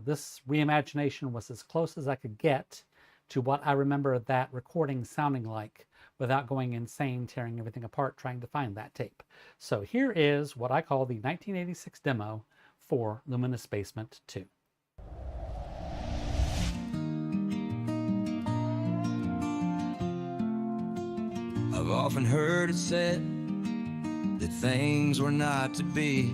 [SPEAKER 1] this reimagination was as close as I could get to what I remember that recording sounding like without going insane, tearing everything apart, trying to find that tape. So here is what I call the 1986 demo for Luminous Basement 2.
[SPEAKER 2] I've often heard it said that things were not to be,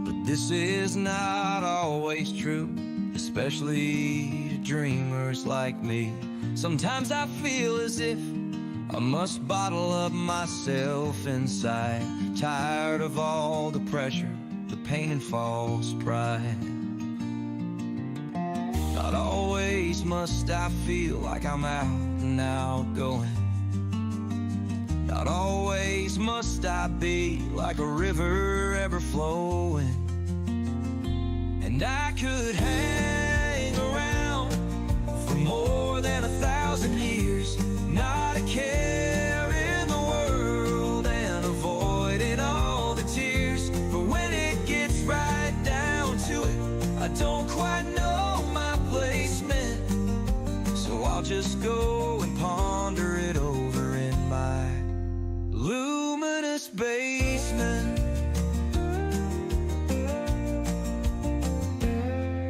[SPEAKER 2] but this is not always true, especially to dreamers like me. Sometimes I feel as if I must bottle up myself inside, tired of all the pressure, the pain and false pride. Not always must I feel like I'm out and outgoing. Not always must I be like a river ever flowing. And I could hang around for more than 1,000 years, not a care in the world, and avoiding all the tears. But when it gets right down to it, I don't quite know my placement, so I'll just go and ponder it over in my luminous basement.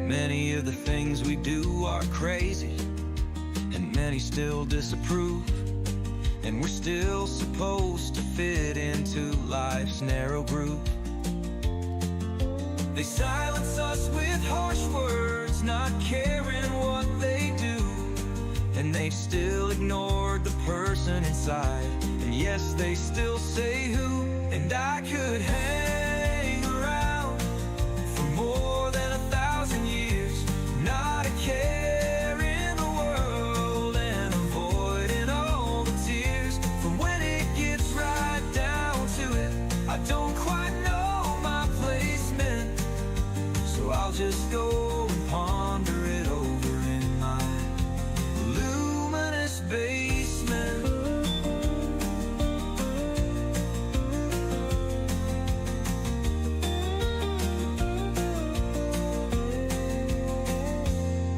[SPEAKER 2] Many of the things we do are crazy, and many still disapprove, and we're still supposed to fit into life's narrow groove. They silence us with harsh words, not caring what they do, and they've still ignored the person inside. And yes, they still say who. And I could hang around for more than 1,000 years, not a care in the world, and avoiding all the tears. For when it gets right down to it, I don't quite know my placement, so I'll just go and ponder it over in my luminous basement.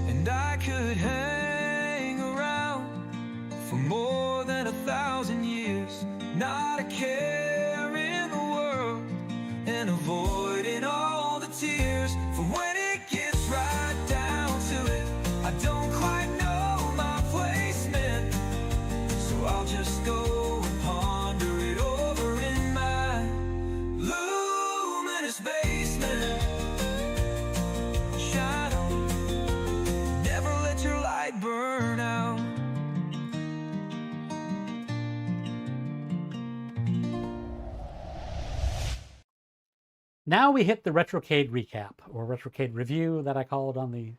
[SPEAKER 2] And I could hang around for more than 1,000 years, not a care in the world, and avoiding all the tears. For when it gets right down to it, I don't quite know my placement, so I'll just go and ponder it over in my luminous basement. Shine on, never let your light burn out.
[SPEAKER 1] Now we hit the Retrocade recap, or Retrocade review that I called on the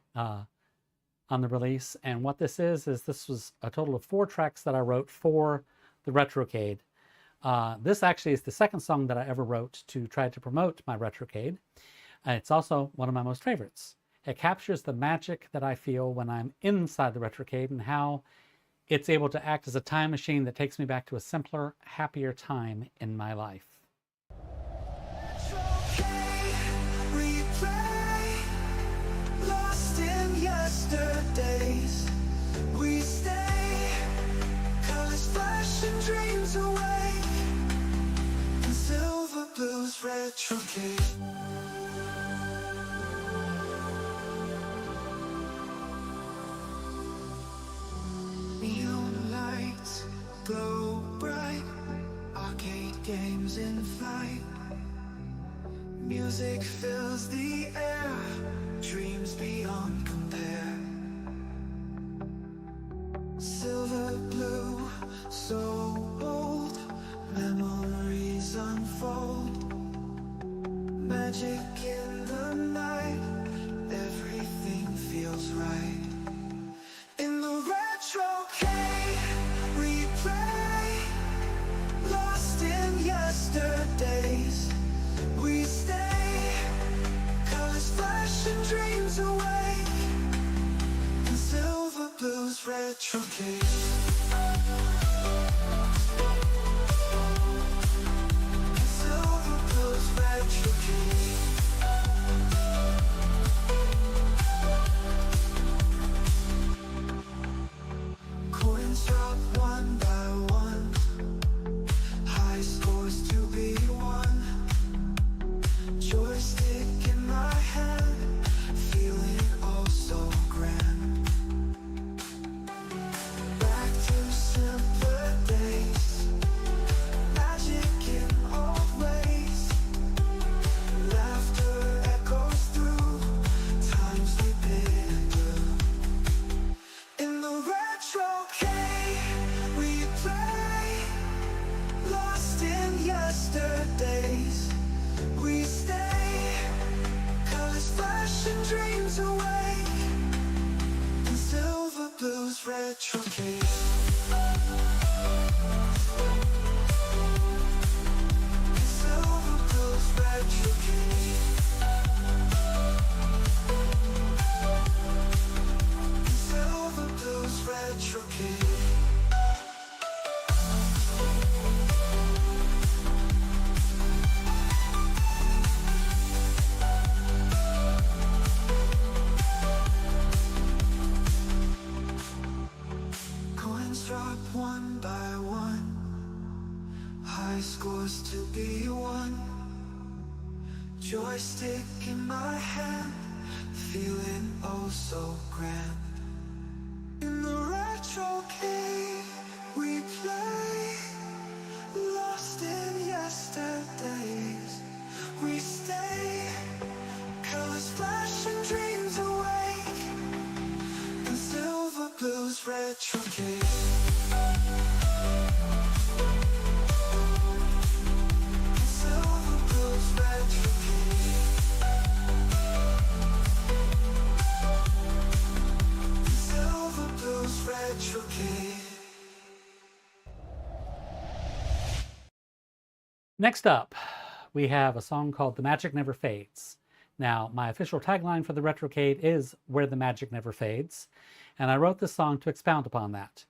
[SPEAKER 1] release. And what this is this was a total of 4 tracks that I wrote for the Retrocade. This actually is the second song that I ever wrote to try to promote my Retrocade. It's also one of my most favorites. It captures the magic that I feel when I'm inside the Retrocade and how it's able to act as a time machine that takes me back to a simpler, happier time in my life.
[SPEAKER 3] Replay, lost in yesterdays. We stay, colors flash and dreams awake, and silver blues retrocade. Neon lights glow bright, arcade games in flight. Music fills the air, dreams beyond compare. Silver blue, so old, memories unfold. Magic in the night, everything feels right. In the retrocade, replay, lost in yesterdays. We stay, colors flash and dreams awake, and silver blues retrocade. yesterdays. We stay, colors flash and dreams awake. In silver blues retrocade. In silver blues retrocade. In silver blues retrocade. Drop one by one, high scores to be won. Joystick in my hand, feeling oh so grand. In the retrocade we play, lost in yesterdays. We stay, colors flash and dreams awake. In silver blues retrocade.
[SPEAKER 1] Next up, we have a song called The Magic Never Fades. Now, my official tagline for the Retrocade is Where the Magic Never Fades, and I wrote this song to expound upon that.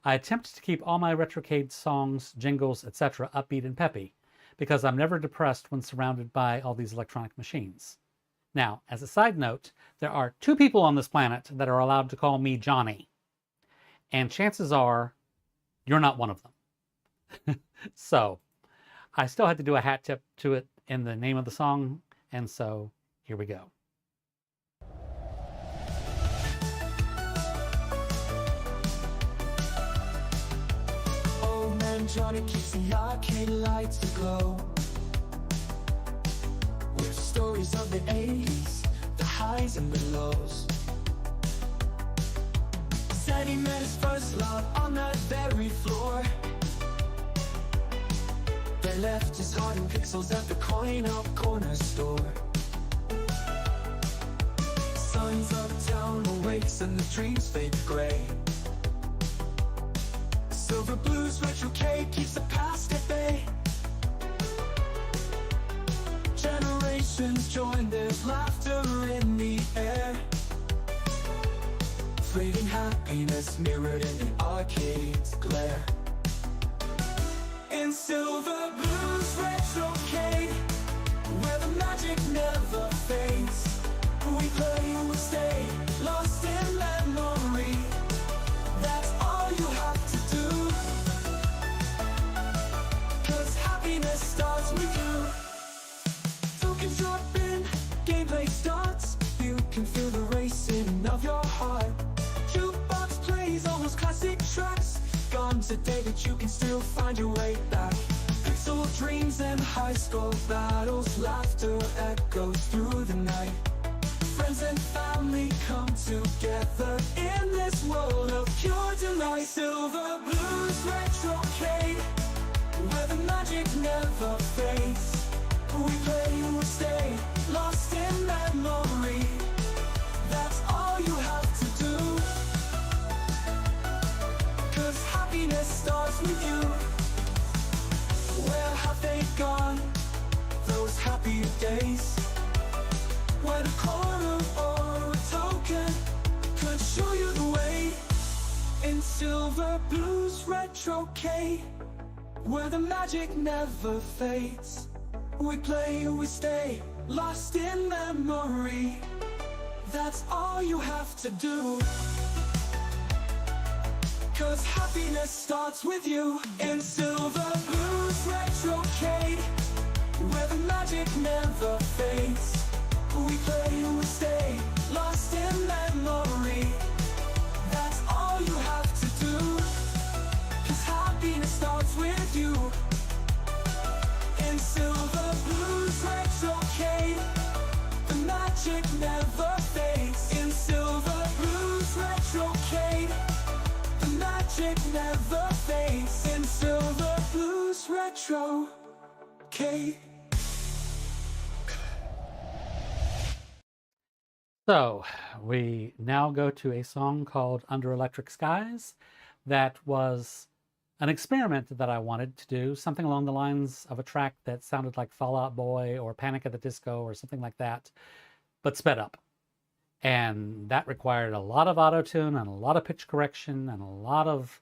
[SPEAKER 1] I attempt to keep all my Retrocade songs, jingles, etc. upbeat and peppy, because I'm never depressed when surrounded by all these electronic machines. Now, as a side note, there are 2 people on this planet that are allowed to call me Johnny, and chances are you're not one of them. So, I still had to do a hat tip to it in the name of the song, and so here we go.
[SPEAKER 3] Old man Johnny keeps the arcade lights aglow with stories of the 80s, the highs and the lows. Said he met his first love on that very floor. They left his heart in pixels at the coin-op corner store. Sun's uptown awakes and the dreams fade to gray. Silver blues retrocade keeps the past at bay. Generations join, there's laughter in the air. Fleeting happiness mirrored in the arcade's glare. In silver blues retrocade, where the magic never fades. We play, we stay, lost in memory. That's all you have to do, 'cause happiness starts with you. Tokens drop in, gameplay starts. You can feel the racing of your heart. Jukebox plays all those classic tracks. Gone today, but you can still find your way back. Pixel dreams and high school battles, laughter echoes through the night. Friends and family come together in this world of pure delight. Silver blues retrocade, where the magic never fades. We play, we stay, lost in memory. That's all you have to do, 'cause happiness starts with you. Where have they gone, those happy days, when a corner or a token could show you the way? In silver blues retrocade, where the magic never fades. We play, we stay, lost in memory. That's all you have to do, 'cause happiness starts with you. In silver blues retrocade, where the magic never fades. We play, we stay, lost in memory. That's all you have to do, 'cause happiness starts with you. In silver blues retrocade, the magic never fades. In silver blues retrocade, the magic never fades. In silver blues retrocade. Retrocade.
[SPEAKER 1] So we now go to a song called Under Electric Skies that was an experiment that I wanted to do, something along the lines of a track that sounded like Fall Out Boy or Panic at the Disco or something like that, but sped up. And that required a lot of auto-tune and a lot of pitch correction and a lot of.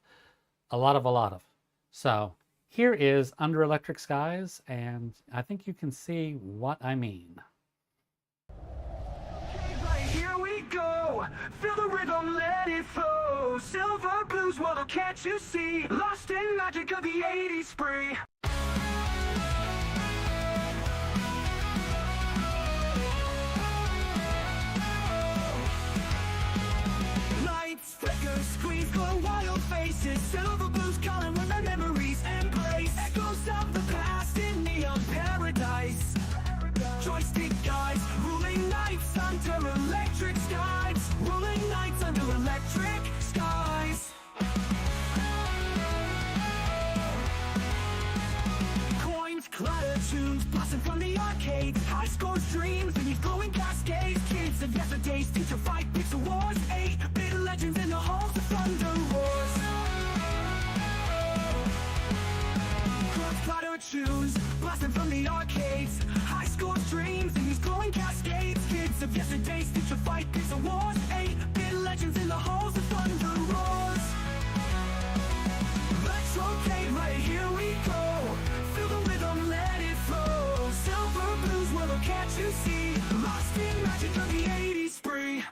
[SPEAKER 1] So here is Under Electric Skies, and I think you can see what I mean.
[SPEAKER 3] Right, here we go. Feel the rhythm, let it flow. Silver blues, well, can't you see? Lost in magic of the 80s spree. Lights flicker, screens glow, wild faces. Silver blues calling when my memories embrace. Echoes of the past in neon paradise. Joystick guides, ruling nights under electric skies. Ruling nights under electric skies. Coins, clatter, tunes, blossom from the arcade. High scores, dreams, and these glowing cascades. Kids of yesterday teach to fight pixel wars. 8-bit legends in the halls of thunder roars. Clubs, clatter, tunes, blossom from the arcades. High scores, dreams, and these glowing cascades. Kids of yesterday teach to fight pixel wars. 8-bit legends in the halls of thunder roars. Retrocade, right, here we go. Feel the rhythm, let it flow. Silver blues, well, can't you see? Lost in magic of the 80s spree.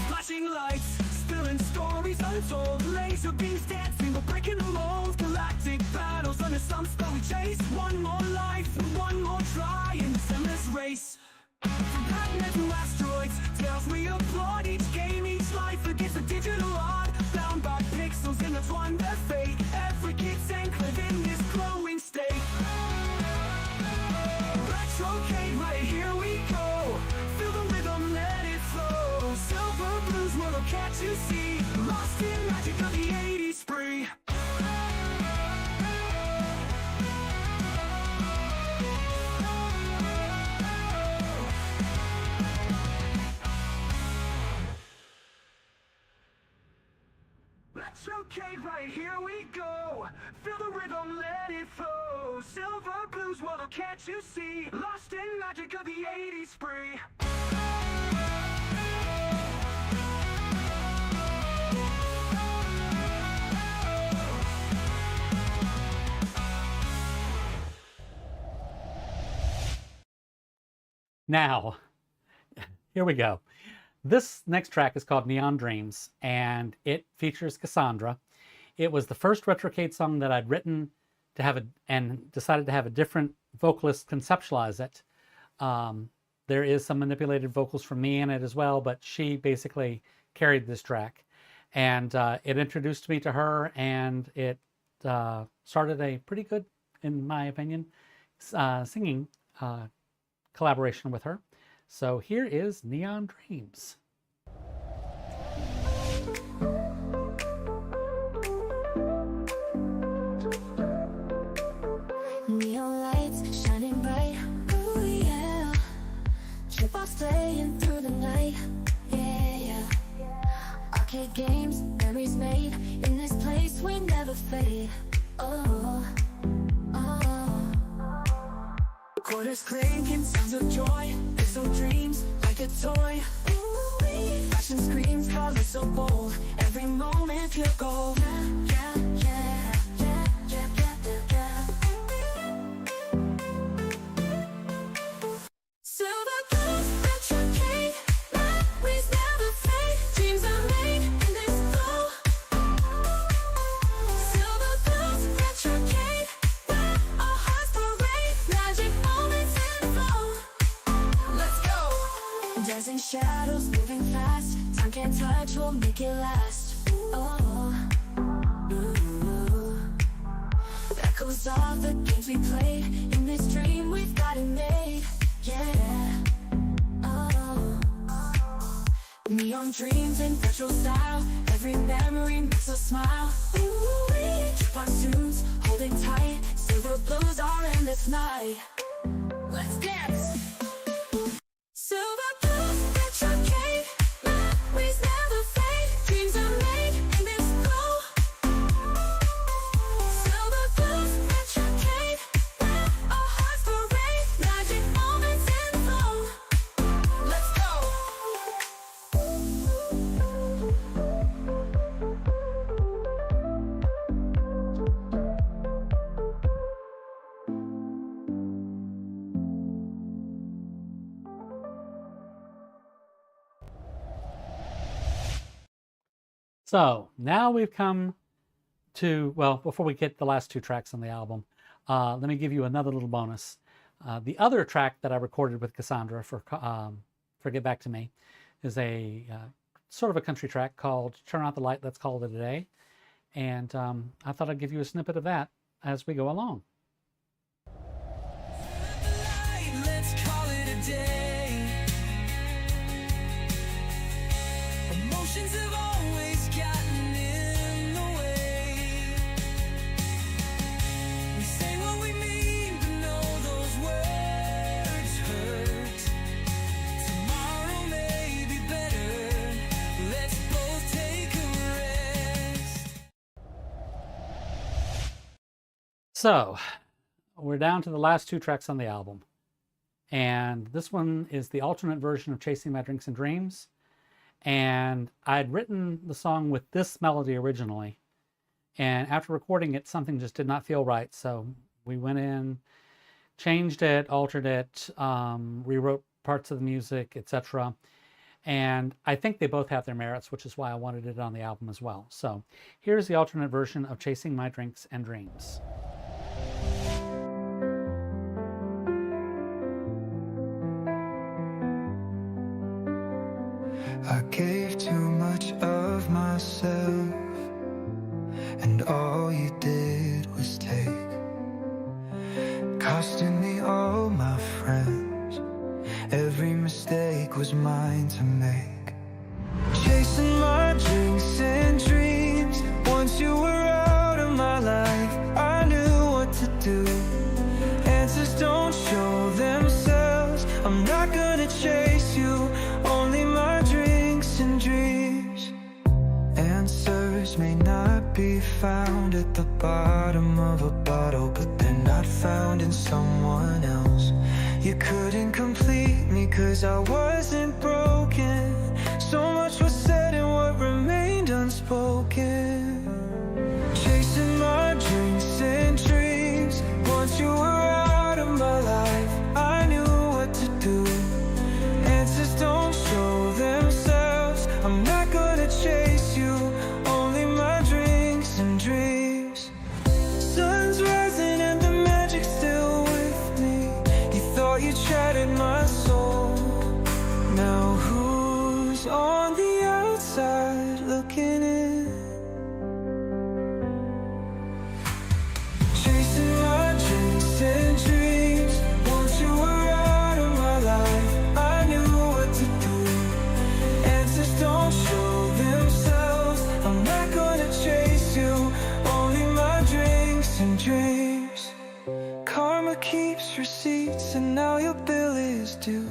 [SPEAKER 3] Flashing lights, spilling stories untold. Laser beams dancing, we're breaking the mold. Galactic battles under some spell we chase. One more life, one more try in this endless race. From Pac-Man to asteroids, tales we applaud. Each game, each life against a digital odd. Bound by pixels intertwined their fate. Every kid's enclave in this glowing state. Retrocade, right, here we go. Feel the rhythm, let it flow. Silver blues, well, can't you see? Lost in magic of the 80s spree. Retrocade, right, here we go. Feel the rhythm, let it flow. Silver blues, well, can't you see? Lost in magic of the 80s spree.
[SPEAKER 1] Now, here we go. This next track is called Neon Dreams, and it features Cassandra. It was the first Retrocade song that I'd written to have and decided to have a different vocalist conceptualize it. There is some manipulated vocals from me in it as well, but she basically carried this track. And it introduced me to her, and it started a pretty good, in my opinion, singing collaboration with her. So here is Neon Dreams.
[SPEAKER 4] Neon lights shining bright, ooh yeah. Jukebox playing through the night, yeah. Arcade games, memories made in this place we never fade. Oh, oh.
[SPEAKER 3] Quarters clinking, sounds of joy. Pixel dreams like a toy. Ooh-wee. Fashion screams, colors so bold. Every moment pure gold.
[SPEAKER 4] Yeah, yeah, yeah, yeah, yeah, yeah. Silver blues, retrocade, memories never fade. Dreams are made in this glow. Silver blues, retrocade, our hearts parade. Magic moments in flow. Let's go. Dancing shadows, moving fast. Time can't touch, we'll make it last. Oh, ooh. Echoes of the games we played. In this dream we've got it made. Yeah. Oh. Neon dreams in retro style, every memory makes us smile. Ooh-wee, jukebox tunes, holding tight, silver blues our endless night. Let's dance! Silver blues, Retrocade, memories never fade, dreams are made in this glow. Silver blues, Retrocade, our hearts parade, magic moments in flow. Let's go!
[SPEAKER 1] So now we've come to, well, before we get the last two tracks on the album, let me give you another little bonus. The other track that I recorded with Cassandra for Get Back to Me is a sort of a country track called Turn Out the Light, Let's Call It a Day. And I thought I'd give you a snippet of that as we go along.
[SPEAKER 2] Let's call it a day. Emotions have always gotten in the way. We say what we mean, but know those words hurt. Tomorrow may be better. Let's both take a rest.
[SPEAKER 1] So we're down to the last two tracks on the album. And this one is the alternate version of Chasing My Drinks and Dreams. And I'd written the song with this melody originally. And after recording it, something just did not feel right. So we went in, changed it, altered it, rewrote parts of the music, etc. And I think they both have their merits, which is why I wanted it on the album as well. So here's the alternate version of Chasing My Drinks and Dreams.
[SPEAKER 3] I gave too much of myself, and all you did was take, costing me all my friends. Every mistake was mine to make. Chasing my drinks and dreams. Once you were out of my life, I knew what to do. Answers don't show themselves. I'm not gonna chase you, only my drinks and dreams. Answers may not be found at the bottom of a bottle, but they're not found in someone else. You couldn't complete me 'cause I wasn't broken. So much was said and what remained unspoken. Chasing my drinks and dreams. Once you were out of my life, I knew what to do. Answers don't show themselves. I'm not gonna chase you, only my drinks and dreams. Sun's rising and the magic's still with me. You thought you shattered my soul. Now who's on the outside looking in? Chasing my drinks and dreams. Once you were out of my life, I knew what to do. Answers don't show themselves. I'm not gonna chase you, only my drinks and dreams. Karma keeps receipts and now your bill is due.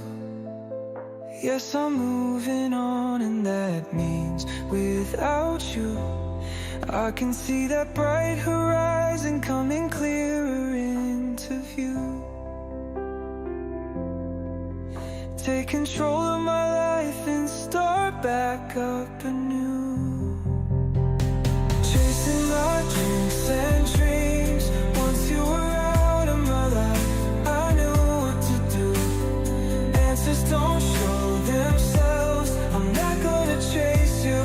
[SPEAKER 3] Yes, I'm moving on and that means without you, I can see that bright horizon coming clearer into view. Take control of my life and start back up anew. Chasing my dreams and dreams. Once you were out of my life, I knew what to do. Answers don't show themselves. I'm not gonna chase you,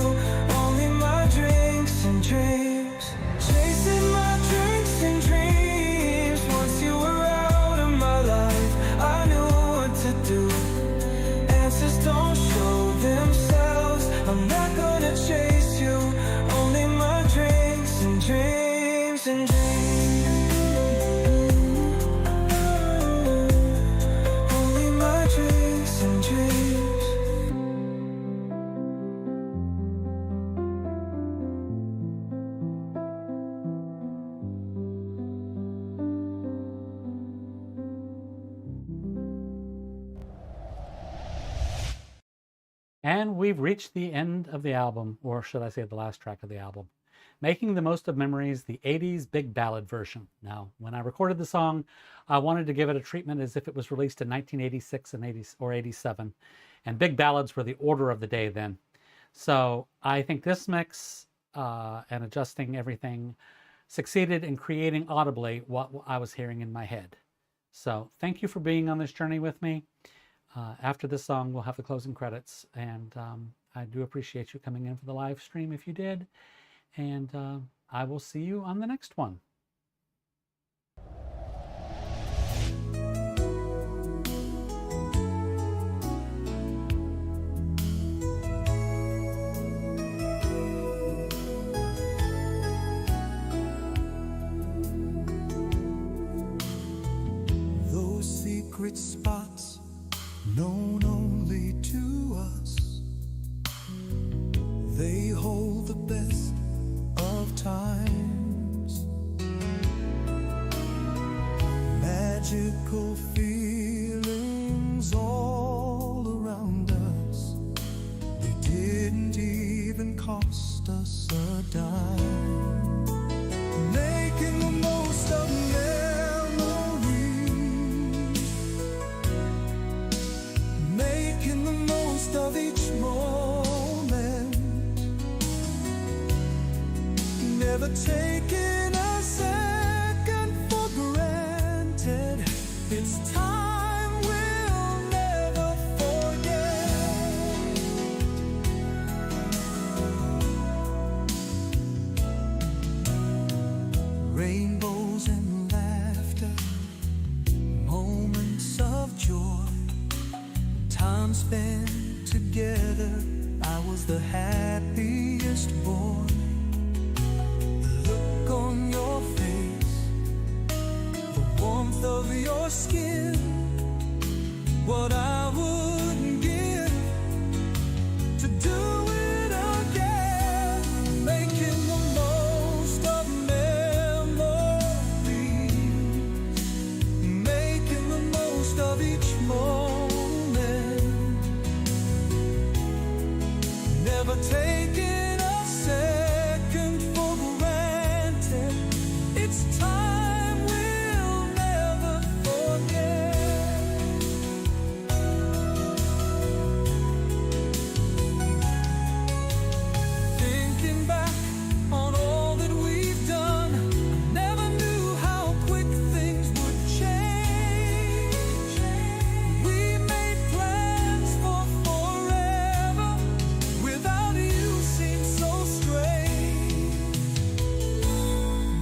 [SPEAKER 3] only my drinks and dreams. Chasing my drinks and dreams. Once you were out of my life, I knew what to do. Answers don't show themselves. I'm not gonna
[SPEAKER 1] And we've reached the end of the album, or should I say the last track of the album. Making the Most of Memories, the 80s big ballad version. Now, when I recorded the song, I wanted to give it a treatment as if it was released in 1986 and 80 or 87. And big ballads were the order of the day then. So I think this mix and adjusting everything succeeded in creating audibly what I was hearing in my head. So thank you for being on this journey with me. After this song, we'll have the closing credits. And I do appreciate you coming in for the live stream if you did. And I will see you on the next one.
[SPEAKER 3] Those secret spots known only to us, they hold the best of times. Magical feelings all around us. They didn't even cost us a dime. Making the most of memories, making the most of each moment. Never taking a second for granted. It's time we'll never forget. Rainbows and laughter, moments of joy, time spent together. I was the happiest boy. On your face, the warmth of your skin, what I wouldn't give to do it again. Making the most of memories, making the most of each moment. Never taking a second for granted. It's time we'll never forget. Thinking back on all that we've done, I never knew how quick things would change. We made plans for forever. Without you seemed so strange.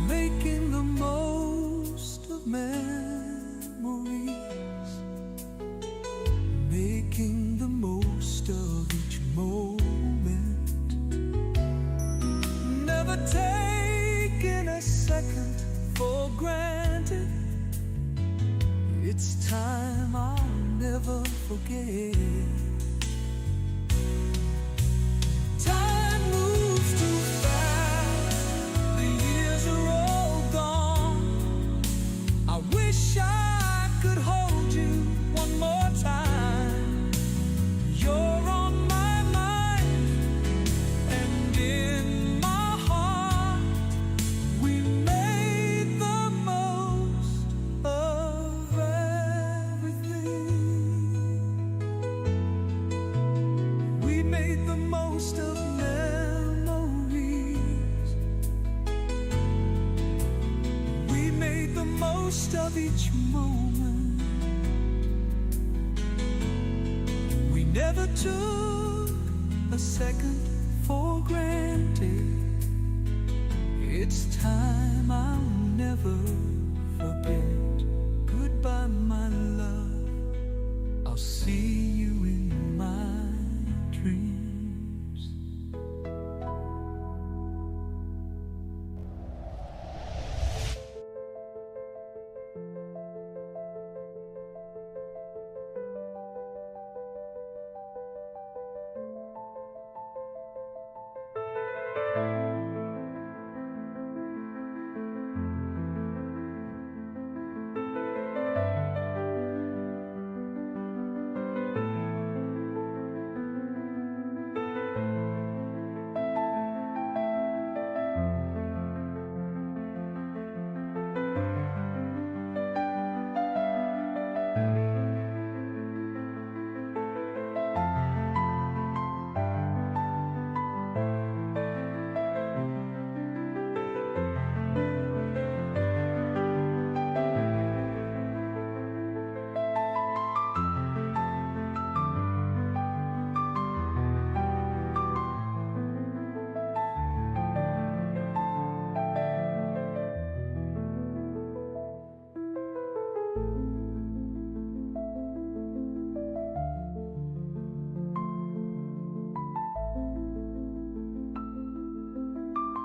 [SPEAKER 3] Making the most of memories, making the most of each moment. Never taking a second for granted. It's time I'll never forget. Time moves too fast, the years are all gone. I wish I could hold you one more time. You're on my mind and in my heart. We made the most of everything. We made the most of memories. We made the most of each moment. We never took a second for granted. It's time I'll never forget.